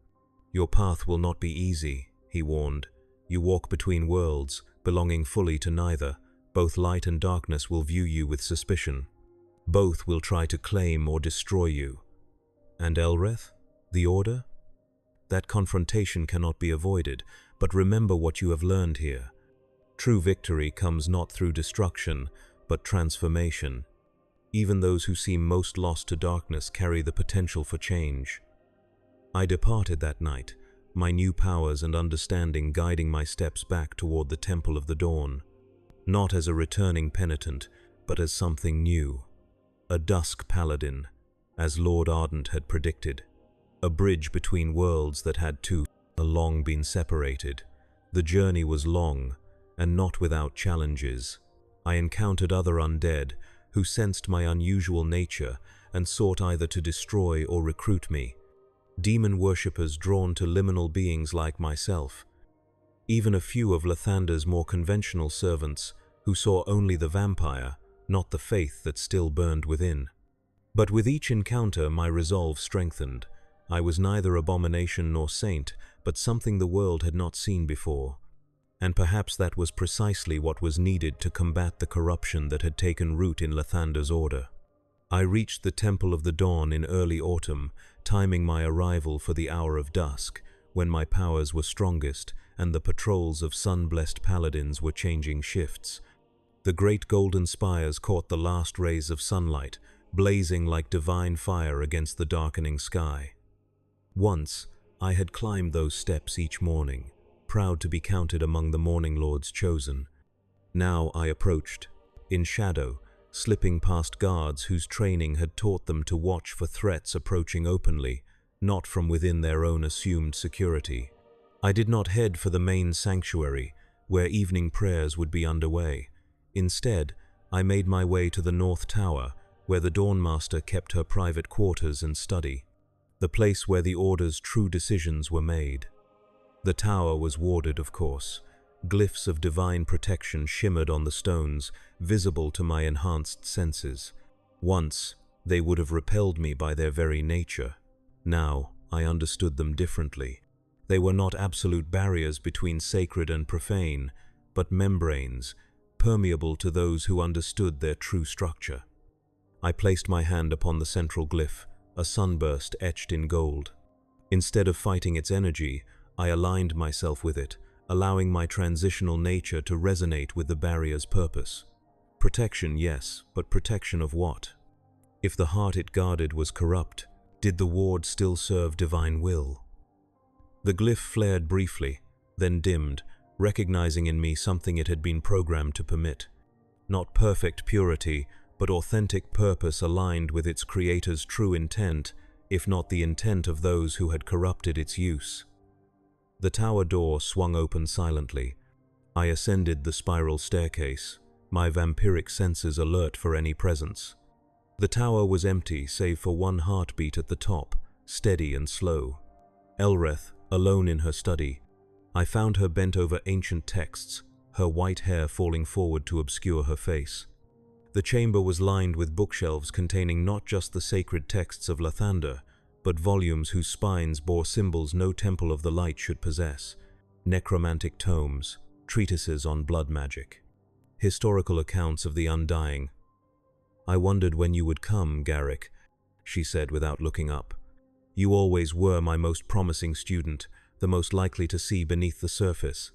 "Your path will not be easy," he warned. "You walk between worlds, belonging fully to neither. Both light and darkness will view you with suspicion. Both will try to claim or destroy you. And Elrith? The Order? That confrontation cannot be avoided, but remember what you have learned here. True victory comes not through destruction, but transformation. Even those who seem most lost to darkness carry the potential for change." I departed that night, my new powers and understanding guiding my steps back toward the Temple of the Dawn. Not as a returning penitent, but as something new. A dusk paladin, as Lord Ardent had predicted. A bridge between worlds that had too long been separated. The journey was long, and not without challenges. I encountered other undead, who sensed my unusual nature and sought either to destroy or recruit me. Demon worshippers drawn to liminal beings like myself. Even a few of Lathander's more conventional servants, who saw only the vampire, not the faith that still burned within. But with each encounter my resolve strengthened. I was neither abomination nor saint, but something the world had not seen before. And perhaps that was precisely what was needed to combat the corruption that had taken root in Lathander's order. I reached the Temple of the Dawn in early autumn, timing my arrival for the hour of dusk, when my powers were strongest and the patrols of sun-blessed paladins were changing shifts. The great golden spires caught the last rays of sunlight, blazing like divine fire against the darkening sky. Once, I had climbed those steps each morning, proud to be counted among the Morning Lord's chosen. Now I approached, in shadow, slipping past guards whose training had taught them to watch for threats approaching openly, not from within their own assumed security. I did not head for the main sanctuary, where evening prayers would be underway. Instead, I made my way to the North Tower, where the Dawnmaster kept her private quarters and study, the place where the Order's true decisions were made. The tower was warded, of course. Glyphs of divine protection shimmered on the stones, visible to my enhanced senses. Once, they would have repelled me by their very nature. Now, I understood them differently. They were not absolute barriers between sacred and profane, but membranes, permeable to those who understood their true structure. I placed my hand upon the central glyph, a sunburst etched in gold. Instead of fighting its energy, I aligned myself with it, allowing my transitional nature to resonate with the barrier's purpose. Protection, yes, but protection of what? If the heart it guarded was corrupt, did the ward still serve divine will? The glyph flared briefly, then dimmed, recognizing in me something it had been programmed to permit. Not perfect purity, but authentic purpose aligned with its creator's true intent, if not the intent of those who had corrupted its use. The tower door swung open silently. I ascended the spiral staircase, my vampiric senses alert for any presence. The tower was empty save for one heartbeat at the top, steady and slow. Elreth, alone in her study. I found her bent over ancient texts, her white hair falling forward to obscure her face. The chamber was lined with bookshelves containing not just the sacred texts of Lathander, but volumes whose spines bore symbols no temple of the light should possess, necromantic tomes, treatises on blood magic, historical accounts of the undying. "I wondered when you would come, Garrick," she said without looking up. "You always were my most promising student, the most likely to see beneath the surface."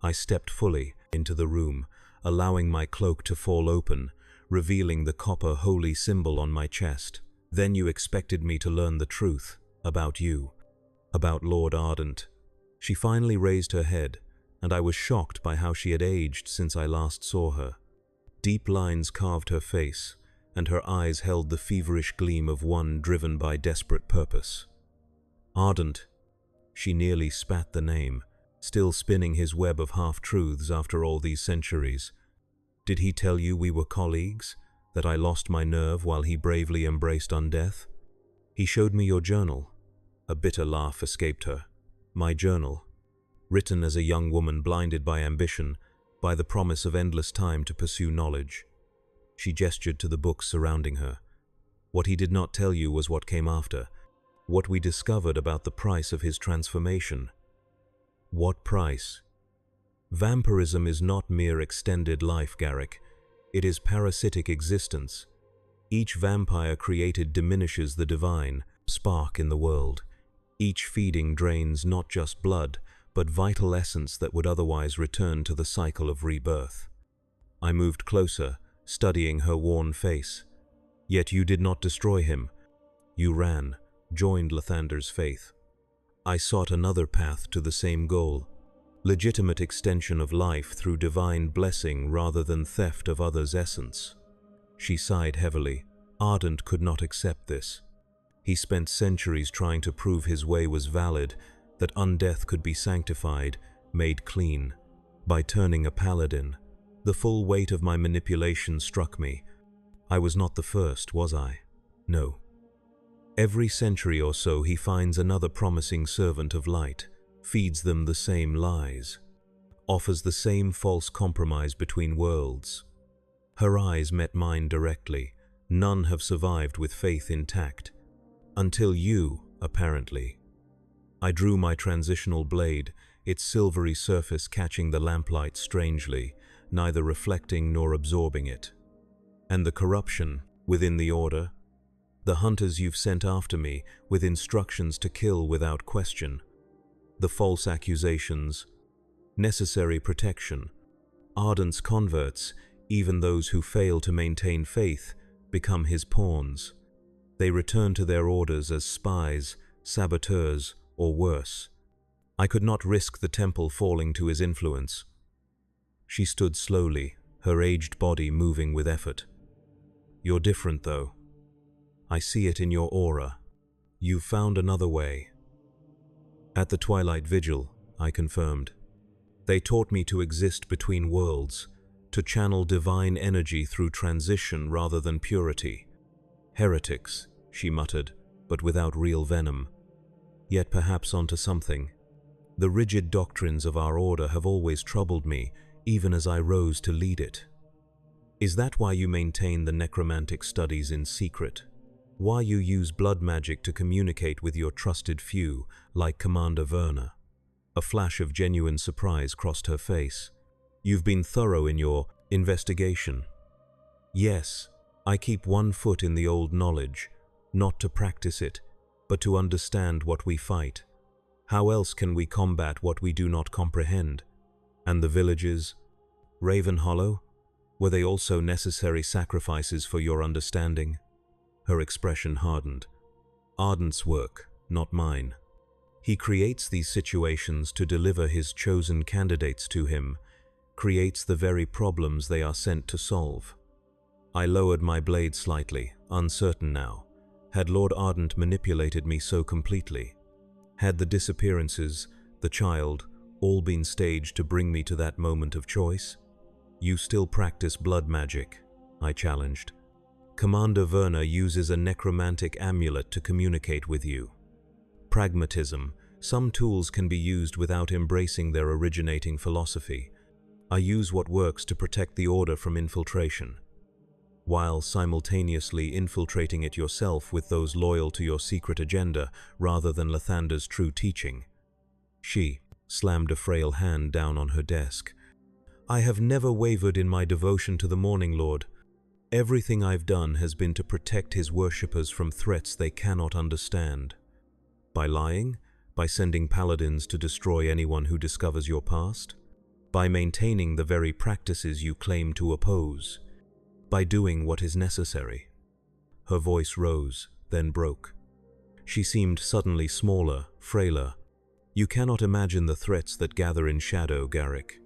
I stepped fully into the room, allowing my cloak to fall open, revealing the copper holy symbol on my chest. "Then you expected me to learn the truth about you, about Lord Ardent." She finally raised her head, and I was shocked by how she had aged since I last saw her. Deep lines carved her face, and her eyes held the feverish gleam of one driven by desperate purpose. Ardent. She nearly spat the name, still spinning his web of half-truths after all these centuries. "Did he tell you we were colleagues? That I lost my nerve while he bravely embraced undeath? He showed me your journal." A bitter laugh escaped her. "My journal, written as a young woman blinded by ambition, by the promise of endless time to pursue knowledge." She gestured to the books surrounding her. "What he did not tell you was what came after, what we discovered about the price of his transformation." "What price?" "Vampirism is not mere extended life, Garrick. It is parasitic existence. Each vampire created diminishes the divine spark in the world. Each feeding drains not just blood, but vital essence that would otherwise return to the cycle of rebirth." I moved closer, studying her worn face. "Yet you did not destroy him. You ran, joined Lathander's faith." "I sought another path to the same goal. Legitimate extension of life through divine blessing rather than theft of others' essence." She sighed heavily. Ardent could not accept this. He spent centuries trying to prove his way was valid, that undeath could be sanctified, made clean. By turning a paladin, the full weight of my manipulation struck me. I was not the first, was I? No. Every century or so he finds another promising servant of light, feeds them the same lies. offers the same false compromise between worlds. Her eyes met mine directly. None have survived with faith intact. Until you, apparently. I drew my transitional blade, its silvery surface catching the lamplight strangely, neither reflecting nor absorbing it. And the corruption within the Order? The hunters you've sent after me, with instructions to kill without question. The false accusations, necessary protection. Ardent's converts, even those who fail to maintain faith, become his pawns. They return to their orders as spies, saboteurs, or worse. I could not risk the temple falling to his influence. She stood slowly, her aged body moving with effort. You're different, though. I see it in your aura. You've found another way. At the Twilight Vigil, I confirmed. They taught me to exist between worlds, to channel divine energy through transition rather than purity. Heretics, she muttered, but without real venom. Yet perhaps onto something. The rigid doctrines of our order have always troubled me, even as I rose to lead it. Is that why you maintain the necromantic studies in secret? Why you use blood magic to communicate with your trusted few, like Commander Werner? A flash of genuine surprise crossed her face. You've been thorough in your investigation. Yes, I keep one foot in the old knowledge, not to practice it, but to understand what we fight. How else can we combat what we do not comprehend? And the villages? Raven Hollow? Were they also necessary sacrifices for your understanding? Her expression hardened. Ardent's work, not mine. He creates these situations to deliver his chosen candidates to him, creates the very problems they are sent to solve. I lowered my blade slightly, uncertain now. Had Lord Ardent manipulated me so completely? Had the disappearances, the child, all been staged to bring me to that moment of choice? You still practice blood magic, I challenged. Commander Werner uses a necromantic amulet to communicate with you. Pragmatism. Some tools can be used without embracing their originating philosophy. I use what works to protect the Order from infiltration, while simultaneously infiltrating it yourself with those loyal to your secret agenda rather than Lathander's true teaching. She slammed a frail hand down on her desk. I have never wavered in my devotion to the Morning Lord. Everything I've done has been to protect his worshippers from threats they cannot understand. By lying? By sending paladins to destroy anyone who discovers your past? By maintaining the very practices you claim to oppose? By doing what is necessary? Her voice rose, then broke. She seemed suddenly smaller, frailer. You cannot imagine the threats that gather in shadow, Garrick.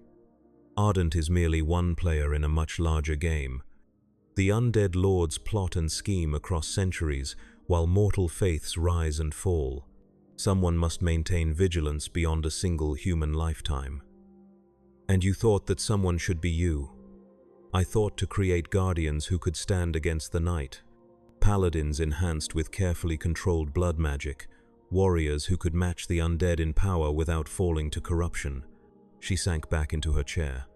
Ardent is merely one player in a much larger game. The undead lords plot and scheme across centuries, while mortal faiths rise and fall. Someone must maintain vigilance beyond a single human lifetime. And you thought that someone should be you. I thought to create guardians who could stand against the night. Paladins enhanced with carefully controlled blood magic. Warriors who could match the undead in power without falling to corruption. She sank back into her chair.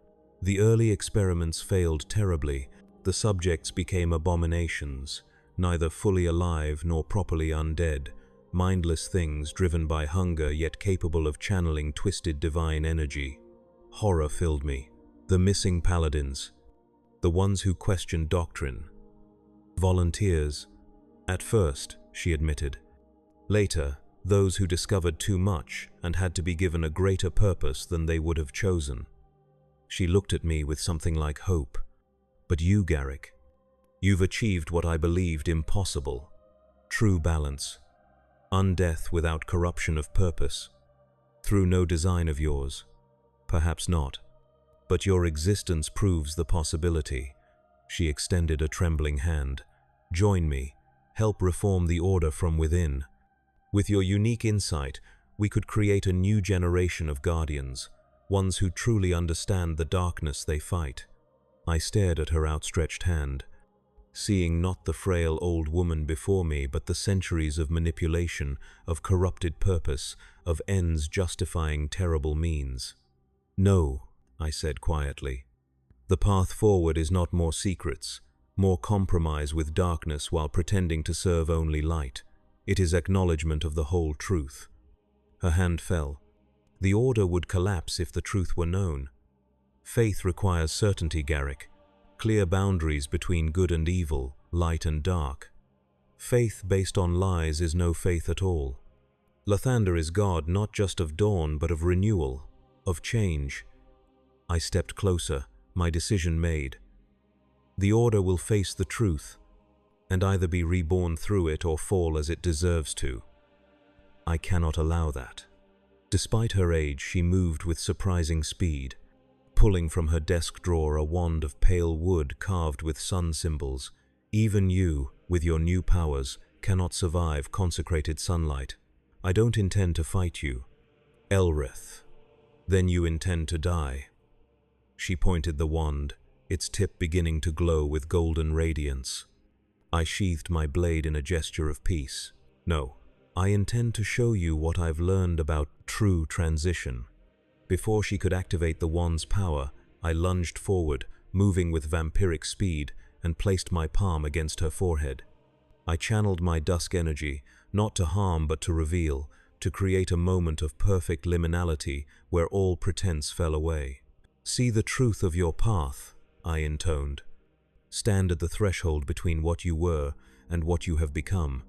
The early experiments failed terribly. The subjects became abominations, neither fully alive nor properly undead, mindless things driven by hunger yet capable of channeling twisted divine energy. Horror filled me. The missing paladins, the ones who questioned doctrine. Volunteers. At first, she admitted. Later, those who discovered too much and had to be given a greater purpose than they would have chosen. She looked at me with something like hope. But you, Garrick, you've achieved what I believed impossible. True balance. Undeath without corruption of purpose. Through no design of yours. Perhaps not. But your existence proves the possibility. She extended a trembling hand. Join me. Help reform the Order from within. With your unique insight, we could create a new generation of guardians, ones who truly understand the darkness they fight. I stared at her outstretched hand, seeing not the frail old woman before me, but the centuries of manipulation, of corrupted purpose, of ends justifying terrible means. No, I said quietly. The path forward is not more secrets, more compromise with darkness while pretending to serve only light. It is acknowledgement of the whole truth. Her hand fell. The order would collapse if the truth were known. Faith requires certainty, Garrick. Clear boundaries between good and evil, light and dark. Faith based on lies is no faith at all. Lathander is God not just of dawn but of renewal, of change. I stepped closer, my decision made. The Order will face the truth, and either be reborn through it or fall as it deserves to. I cannot allow that. Despite her age, she moved with surprising speed, pulling from her desk drawer a wand of pale wood carved with sun symbols. Even you, with your new powers, cannot survive consecrated sunlight. I don't intend to fight you. Elrith. Then you intend to die. She pointed the wand, its tip beginning to glow with golden radiance. I sheathed my blade in a gesture of peace. No, I intend to show you what I've learned about true transition. Before she could activate the wand's power, I lunged forward, moving with vampiric speed, and placed my palm against her forehead. I channeled my dusk energy, not to harm but to reveal, to create a moment of perfect liminality where all pretense fell away. See the truth of your path, I intoned. Stand at the threshold between what you were and what you have become.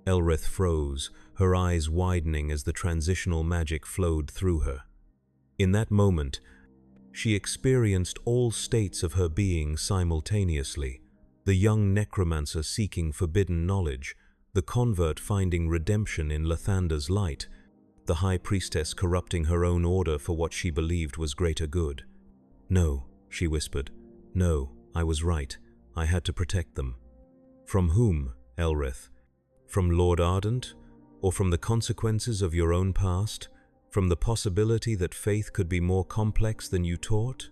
Elrith froze, her eyes widening as the transitional magic flowed through her. In that moment, she experienced all states of her being simultaneously. The young necromancer seeking forbidden knowledge, the convert finding redemption in Lathander's light, the high priestess corrupting her own order for what she believed was greater good. No, she whispered. No, I was right. I had to protect them. From whom, Elrith? From Lord Ardent? Or from the consequences of your own past? From the possibility that faith could be more complex than you taught?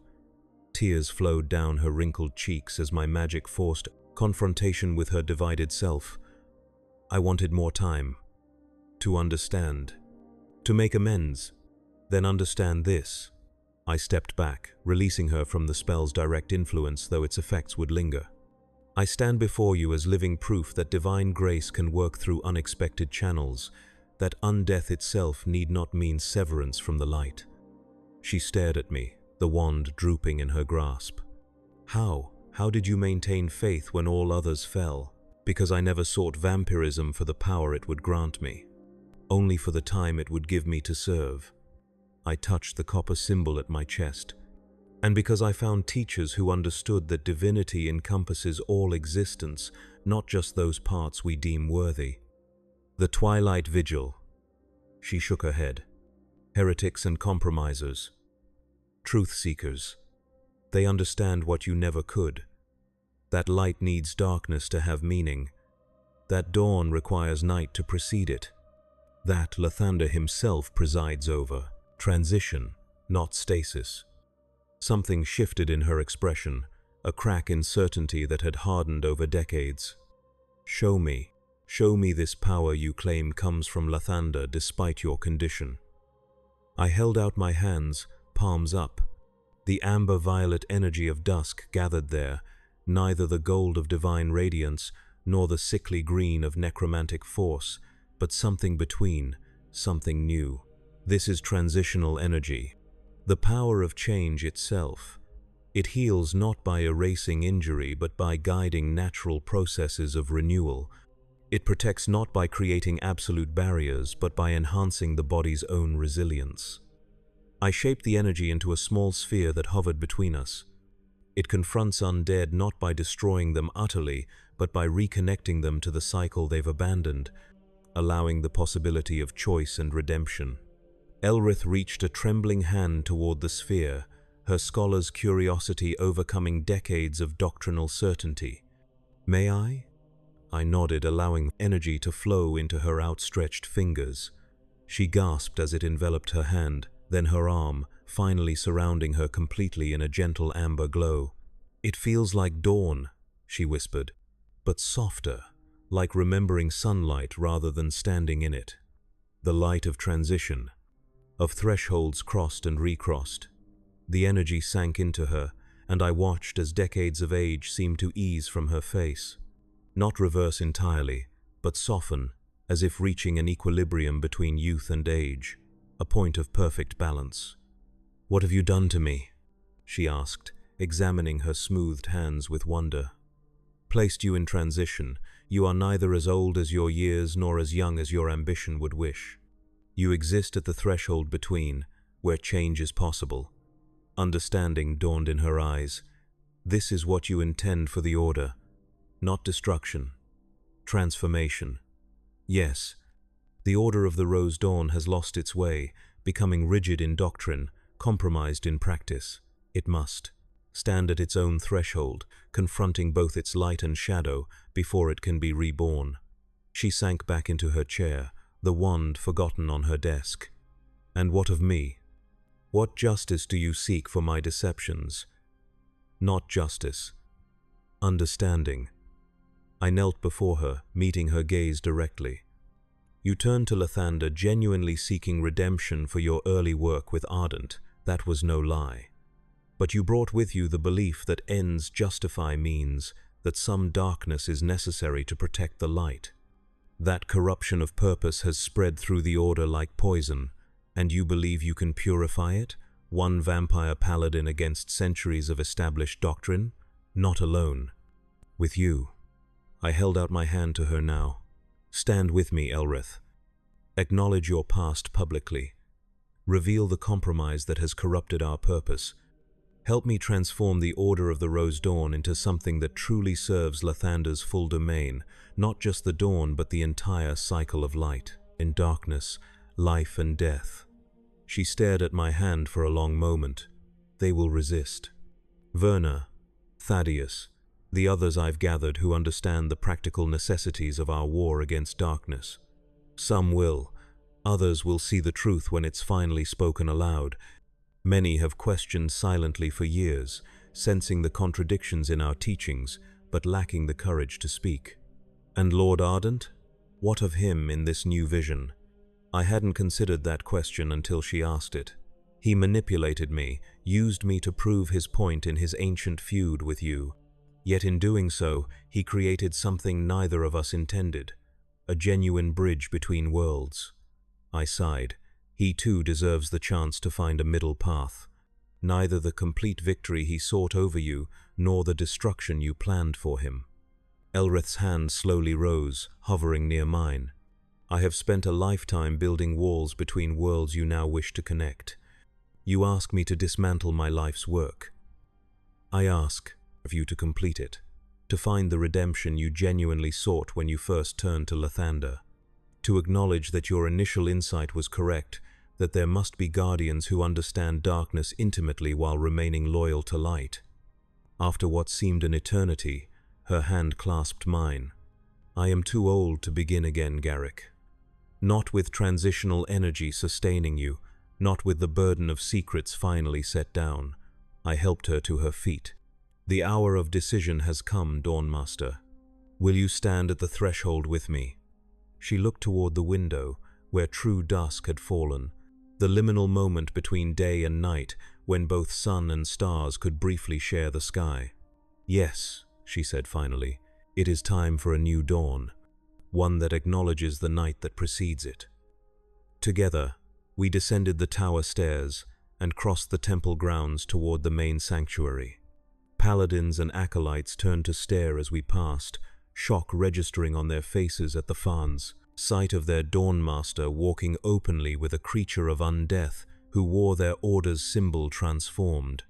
Tears flowed down her wrinkled cheeks as my magic forced confrontation with her divided self. I wanted more time. To understand. To make amends. Then understand this. I stepped back, releasing her from the spell's direct influence, though its effects would linger. I stand before you as living proof that divine grace can work through unexpected channels, that undeath itself need not mean severance from the light. She stared at me, the wand drooping in her grasp. How? How did you maintain faith when all others fell? Because I never sought vampirism for the power it would grant me, only for the time it would give me to serve. I touched the copper symbol at my chest, and because I found teachers who understood that divinity encompasses all existence, not just those parts we deem worthy. The Twilight Vigil. She shook her head. Heretics and compromisers. Truth seekers. They understand what you never could. That light needs darkness to have meaning. That dawn requires night to precede it. That Lathander himself presides over. Transition, not stasis. Something shifted in her expression, a crack in certainty that had hardened over decades. Show me this power you claim comes from Lathander despite your condition. I held out my hands, palms up. The amber-violet energy of dusk gathered there, neither the gold of divine radiance nor the sickly green of necromantic force, but something between, something new. This is transitional energy, the power of change itself. It heals not by erasing injury, but by guiding natural processes of renewal. It protects not by creating absolute barriers, but by enhancing the body's own resilience. I shaped the energy into a small sphere that hovered between us. It confronts undead not by destroying them utterly, but by reconnecting them to the cycle they've abandoned, allowing the possibility of choice and redemption. Elrith reached a trembling hand toward the sphere, her scholar's curiosity overcoming decades of doctrinal certainty. May I? I nodded, allowing energy to flow into her outstretched fingers. She gasped as it enveloped her hand, then her arm, finally surrounding her completely in a gentle amber glow. It feels like dawn, she whispered, but softer, like remembering sunlight rather than standing in it. The light of transition, of thresholds crossed and recrossed. The energy sank into her, and I watched as decades of age seemed to ease from her face. Not reverse entirely, but soften, as if reaching an equilibrium between youth and age, a point of perfect balance. "What have you done to me?" she asked, examining her smoothed hands with wonder. "Placed you in transition. You are neither as old as your years nor as young as your ambition would wish. You exist at the threshold between, where change is possible." Understanding dawned in her eyes. "This is what you intend for the Order. Not destruction. Transformation. Yes, the Order of the Rose Dawn has lost its way, becoming rigid in doctrine, compromised in practice. It must stand at its own threshold, confronting both its light and shadow before it can be reborn." She sank back into her chair, the wand forgotten on her desk. "And what of me? What justice do you seek for my deceptions?" "Not justice. Understanding." I knelt before her, meeting her gaze directly. "You turned to Lathander genuinely seeking redemption for your early work with Ardent. That was no lie. But you brought with you the belief that ends justify means, that some darkness is necessary to protect the light. That corruption of purpose has spread through the Order like poison, and you believe you can purify it, one vampire paladin against centuries of established doctrine? Not alone. With you." I held out my hand to her now. "Stand with me, Elrith. Acknowledge your past publicly. Reveal the compromise that has corrupted our purpose. Help me transform the Order of the Rose Dawn into something that truly serves Lathander's full domain, not just the dawn but the entire cycle of light, in darkness, life and death." She stared at my hand for a long moment. "They will resist. Verna, Thaddeus, the others I've gathered who understand the practical necessities of our war against darkness. Some will. Others will see the truth when it's finally spoken aloud. Many have questioned silently for years, sensing the contradictions in our teachings, but lacking the courage to speak. And Lord Ardent? What of him in this new vision? I hadn't considered that question until she asked it. He manipulated me, used me to prove his point in his ancient feud with you. Yet in doing so, he created something neither of us intended, a genuine bridge between worlds. I sighed. He too deserves the chance to find a middle path. Neither the complete victory he sought over you, nor the destruction you planned for him. Elrith's hand slowly rose, hovering near mine. "I have spent a lifetime building walls between worlds you now wish to connect. You ask me to dismantle my life's work. I ask of you to complete it, to find the redemption you genuinely sought when you first turned to Lathander. To acknowledge that your initial insight was correct, that there must be guardians who understand darkness intimately while remaining loyal to light." After what seemed an eternity, her hand clasped mine. "I am too old to begin again, Garrick. Not with transitional energy sustaining you, not with the burden of secrets finally set down." I helped her to her feet. "The hour of decision has come, Dawnmaster. Will you stand at the threshold with me?" She looked toward the window, where true dusk had fallen, the liminal moment between day and night when both sun and stars could briefly share the sky. "Yes," she said finally, "it is time for a new dawn, one that acknowledges the night that precedes it." Together, we descended the tower stairs and crossed the temple grounds toward the main sanctuary. Paladins and acolytes turned to stare as we passed, shock registering on their faces at the fans, sight of their Dawnmaster walking openly with a creature of undeath who wore their order's symbol transformed.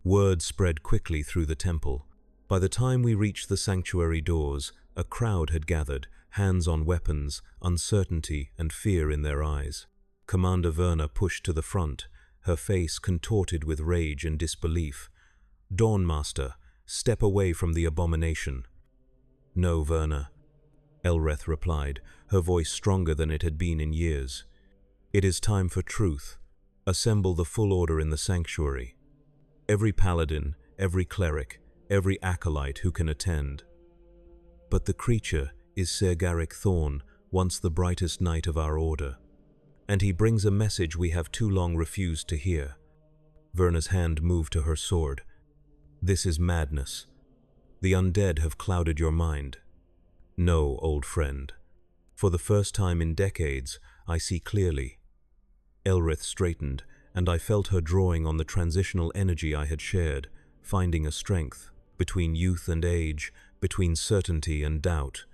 Word spread quickly through the temple. By the time we reached the sanctuary doors, a crowd had gathered, hands on weapons, uncertainty and fear in their eyes. Commander Verna pushed to the front, her face contorted with rage and disbelief. "Dawnmaster, step away from the abomination." "No, Verna," Elrith replied, her voice stronger than it had been in years. "It is time for truth. Assemble the full order in the sanctuary. Every paladin, every cleric, every acolyte who can attend." "But the creature is Ser Garrick Thorn, once the brightest knight of our order. And he brings a message we have too long refused to hear." Verna's hand moved to her sword. "This is madness. The undead have clouded your mind." "No, old friend. For the first time in decades, I see clearly." Elrith straightened, and I felt her drawing on the transitional energy I had shared, finding a strength between youth and age, between certainty and doubt.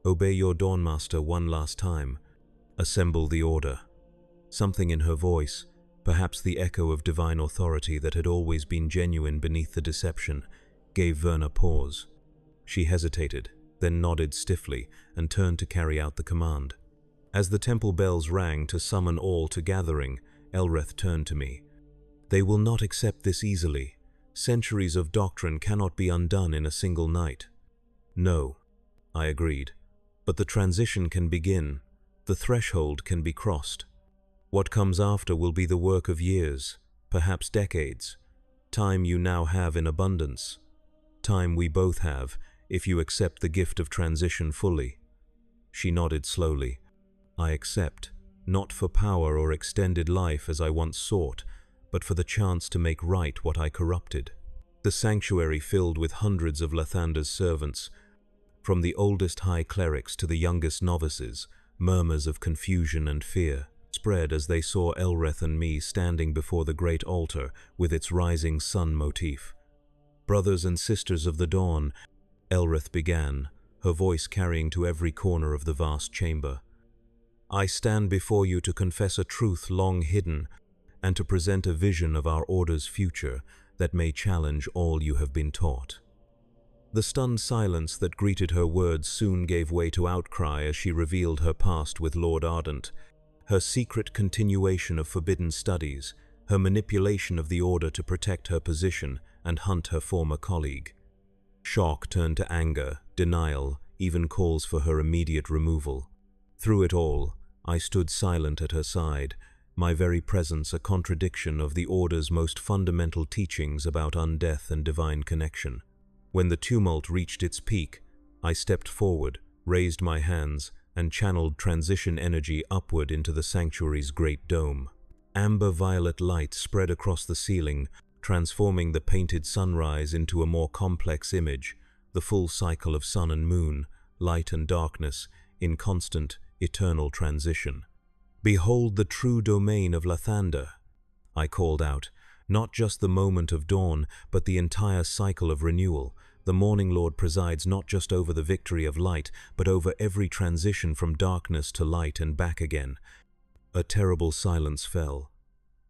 "Obey your Dawnmaster one last time. Assemble the Order." Something in her voice, perhaps the echo of divine authority that had always been genuine beneath the deception, gave Verna pause. She hesitated, then nodded stiffly and turned to carry out the command. As the temple bells rang to summon all to gathering, Elrith turned to me. "They will not accept this easily. Centuries of doctrine cannot be undone in a single night." "No," I agreed. "But the transition can begin. The threshold can be crossed. What comes after will be the work of years, perhaps decades. Time you now have in abundance. Time we both have, if you accept the gift of transition fully." She nodded slowly. "I accept, not for power or extended life as I once sought, but for the chance to make right what I corrupted." The sanctuary filled with hundreds of Lathander's servants. From the oldest high clerics to the youngest novices, murmurs of confusion and fear spread as they saw Elrith and me standing before the great altar with its rising sun motif. "Brothers and sisters of the dawn," Elrith began, her voice carrying to every corner of the vast chamber. "I stand before you to confess a truth long hidden, and to present a vision of our Order's future that may challenge all you have been taught." The stunned silence that greeted her words soon gave way to outcry as she revealed her past with Lord Ardent, her secret continuation of forbidden studies, her manipulation of the Order to protect her position and hunt her former colleague. Shock turned to anger, denial, even calls for her immediate removal. Through it all, I stood silent at her side, my very presence a contradiction of the Order's most fundamental teachings about undeath and divine connection. When the tumult reached its peak, I stepped forward, raised my hands, and channeled transition energy upward into the sanctuary's great dome. Amber-violet light spread across the ceiling, transforming the painted sunrise into a more complex image, the full cycle of sun and moon, light and darkness, in constant, eternal transition. "Behold the true domain of Lathander," I called out, "not just the moment of dawn, but the entire cycle of renewal. The Morning Lord presides not just over the victory of light, but over every transition from darkness to light and back again." A terrible silence fell.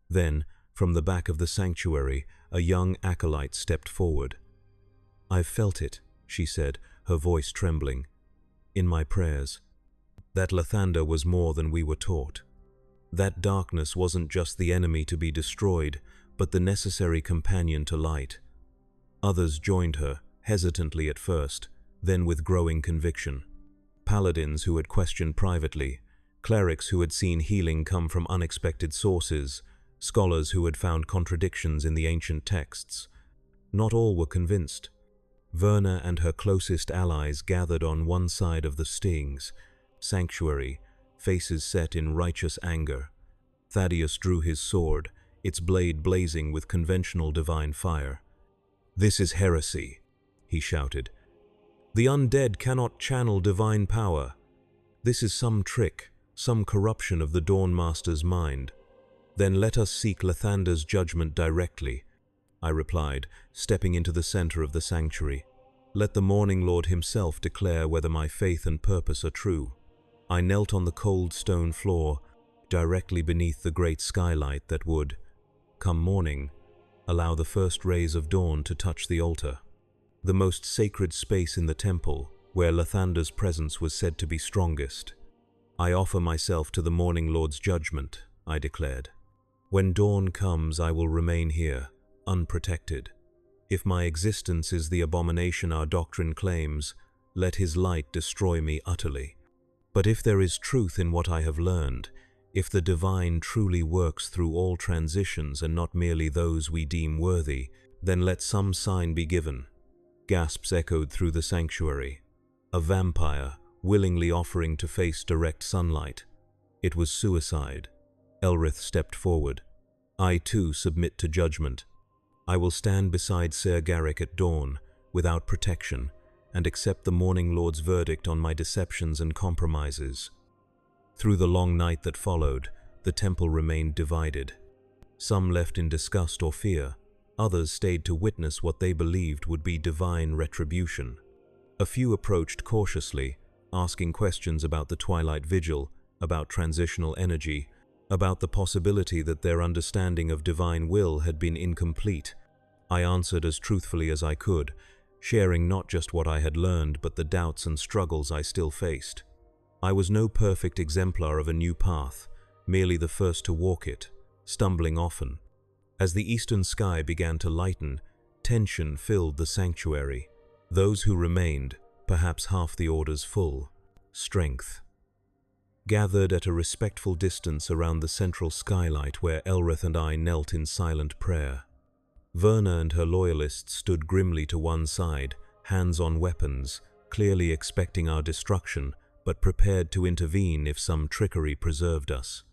Then, from the back of the sanctuary, a young acolyte stepped forward. "I've felt it," she said, her voice trembling, "in my prayers. That Lathander was more than we were taught. That darkness wasn't just the enemy to be destroyed, but the necessary companion to light." Others joined her, hesitantly at first, then with growing conviction. Paladins who had questioned privately, clerics who had seen healing come from unexpected sources, scholars who had found contradictions in the ancient texts. Not all were convinced. Verna and her closest allies gathered on one side of the stings, sanctuary, faces set in righteous anger. Thaddeus drew his sword, its blade blazing with conventional divine fire. "This is heresy," he shouted. "The undead cannot channel divine power. This is some trick, some corruption of the Dawnmaster's mind." "Then let us seek Lathander's judgment directly," I replied, stepping into the center of the sanctuary. "Let the Morning Lord himself declare whether my faith and purpose are true." I knelt on the cold stone floor, directly beneath the great skylight that would, come morning, allow the first rays of dawn to touch the altar. The most sacred space in the temple, where Lathander's presence was said to be strongest. "I offer myself to the Morning Lord's judgment," I declared. "When dawn comes, I will remain here, unprotected. If my existence is the abomination our doctrine claims, let his light destroy me utterly. But if there is truth in what I have learned, if the divine truly works through all transitions and not merely those we deem worthy, then let some sign be given." Gasps echoed through the sanctuary. A vampire, willingly offering to face direct sunlight. It was suicide. Elrith stepped forward. I too submit to judgment. I will stand beside Ser Garrick at dawn, without protection, and accept the Morning Lord's verdict on my deceptions and compromises. Through the long night that followed, the temple remained divided. Some left in disgust or fear, others stayed to witness what they believed would be divine retribution. A few approached cautiously, asking questions about the twilight vigil, about transitional energy, about the possibility that their understanding of divine will had been incomplete. I answered as truthfully as I could, sharing not just what I had learned but the doubts and struggles I still faced. I was no perfect exemplar of a new path, merely the first to walk it, stumbling often. As the eastern sky began to lighten, tension filled the sanctuary. Those who remained, perhaps half the Order's full strength, gathered at a respectful distance around the central skylight where Elrith and I knelt in silent prayer. Verna and her loyalists stood grimly to one side, hands on weapons, clearly expecting our destruction, but prepared to intervene if some trickery preserved us.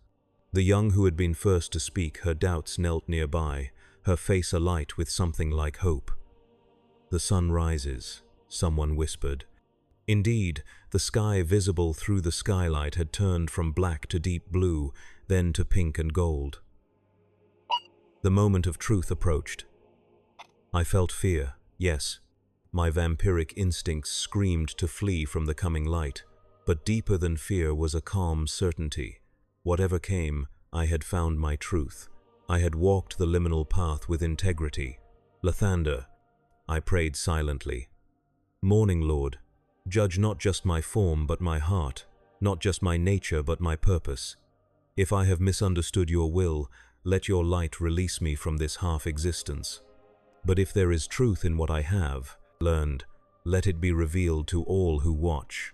The young who had been first to speak, her doubts knelt nearby, her face alight with something like hope. "The sun rises," someone whispered. Indeed, the sky visible through the skylight had turned from black to deep blue, then to pink and gold. The moment of truth approached. I felt fear, yes. My vampiric instincts screamed to flee from the coming light, but deeper than fear was a calm certainty. Whatever came, I had found my truth. I had walked the liminal path with integrity. "Lathander," I prayed silently. "Morning Lord, judge not just my form but my heart, not just my nature but my purpose. If I have misunderstood your will, let your light release me from this half-existence. But if there is truth in what I have learned, let it be revealed to all who watch."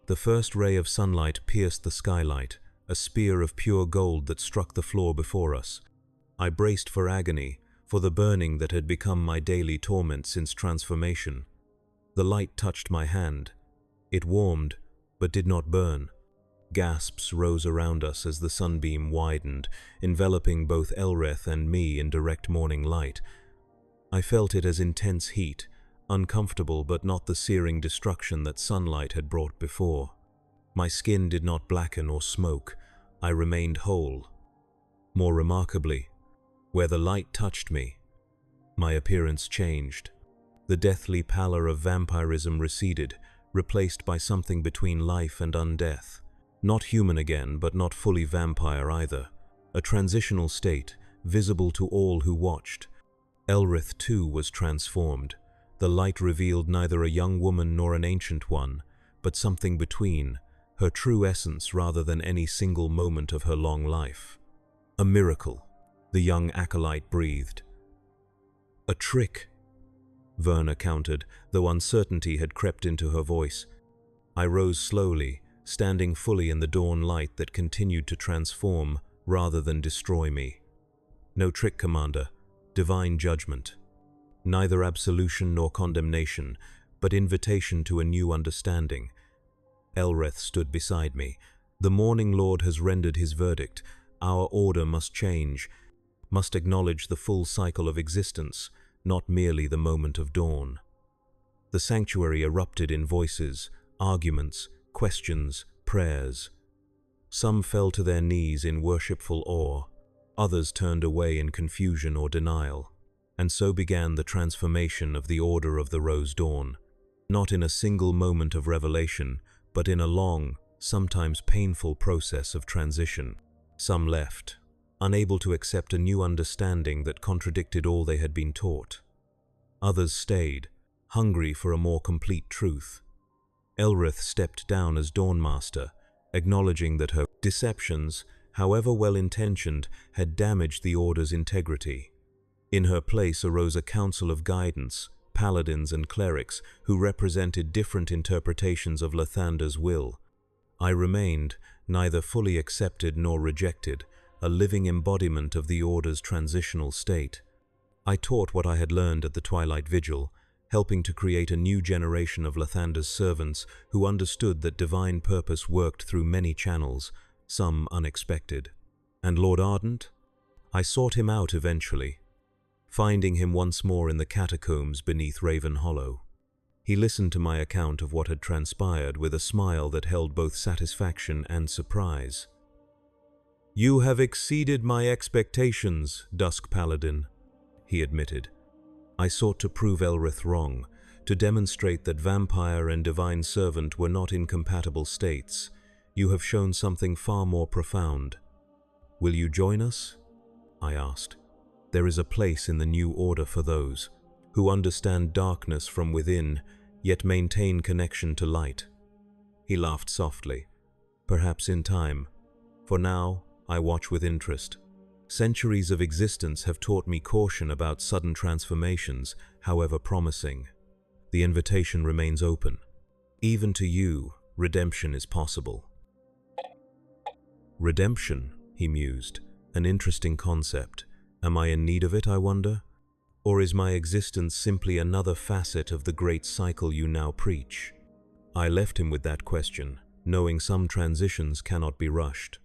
The first ray of sunlight pierced the skylight, a spear of pure gold that struck the floor before us. I braced for agony, for the burning that had become my daily torment since transformation. The light touched my hand. It warmed, but did not burn. Gasps rose around us as the sunbeam widened, enveloping both Elrith and me in direct morning light. I felt it as intense heat, uncomfortable but not the searing destruction that sunlight had brought before. My skin did not blacken or smoke. I remained whole. More remarkably, where the light touched me, my appearance changed. The deathly pallor of vampirism receded, replaced by something between life and undeath. Not human again, but not fully vampire either. A transitional state, visible to all who watched. Elrith too was transformed. The light revealed neither a young woman nor an ancient one, but something between, her true essence rather than any single moment of her long life. "A miracle," the young acolyte breathed. "A trick," Verna countered, though uncertainty had crept into her voice. I rose slowly, standing fully in the dawn light that continued to transform rather than destroy me. "No trick, Commander. Divine judgment. Neither absolution nor condemnation, but invitation to a new understanding." Elrith stood beside me. "The Morning Lord has rendered his verdict. Our order must change, must acknowledge the full cycle of existence, not merely the moment of dawn." The sanctuary erupted in voices, arguments, questions, prayers. Some fell to their knees in worshipful awe, others turned away in confusion or denial. And so began the transformation of the Order of the Rose Dawn, not in a single moment of revelation, but in a long, sometimes painful process of transition. Some left, unable to accept a new understanding that contradicted all they had been taught. Others stayed, hungry for a more complete truth. Elrith stepped down as Dawnmaster, acknowledging that her deceptions, however well-intentioned, had damaged the Order's integrity. In her place arose a council of guidance, paladins and clerics, who represented different interpretations of Lathander's will. I remained, neither fully accepted nor rejected, a living embodiment of the Order's transitional state. I taught what I had learned at the Twilight Vigil, helping to create a new generation of Lathander's servants who understood that divine purpose worked through many channels, some unexpected. And Lord Ardent? I sought him out eventually, finding him once more in the catacombs beneath Raven Hollow. He listened to my account of what had transpired with a smile that held both satisfaction and surprise. "You have exceeded my expectations, Dusk Paladin," he admitted. "I sought to prove Elrith wrong, to demonstrate that vampire and divine servant were not incompatible states. You have shown something far more profound. Will you join us?" I asked. "There is a place in the new order for those who understand darkness from within, yet maintain connection to light." He laughed softly. "Perhaps in time. For now, I watch with interest. Centuries of existence have taught me caution about sudden transformations, however promising. The invitation remains open. Even to you, redemption is possible." "Redemption," he mused. "An interesting concept. Am I in need of it, I wonder? Or is my existence simply another facet of the great cycle you now preach?" I left him with that question, knowing some transitions cannot be rushed.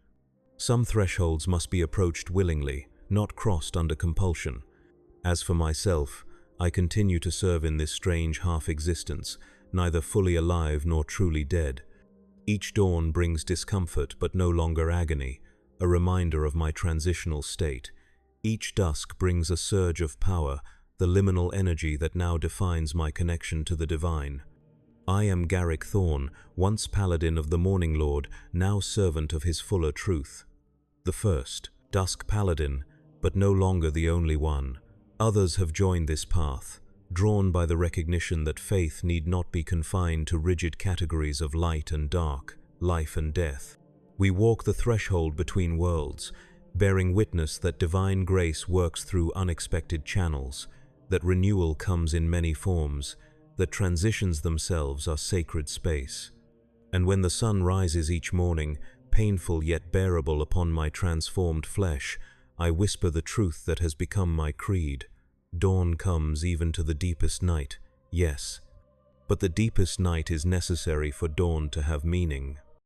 Some thresholds must be approached willingly, not crossed under compulsion. As for myself, I continue to serve in this strange half-existence, neither fully alive nor truly dead. Each dawn brings discomfort but no longer agony, a reminder of my transitional state. Each dusk brings a surge of power, the liminal energy that now defines my connection to the divine. I am Garrick Thorn, once Paladin of the Morning Lord, now servant of his fuller truth. The first, Dusk Paladin, but no longer the only one. Others have joined this path, drawn by the recognition that faith need not be confined to rigid categories of light and dark, life and death. We walk the threshold between worlds, bearing witness that divine grace works through unexpected channels, that renewal comes in many forms, that transitions themselves are sacred space. And when the sun rises each morning, painful yet bearable upon my transformed flesh, I whisper the truth that has become my creed. Dawn comes even to the deepest night, yes, but the deepest night is necessary for dawn to have meaning.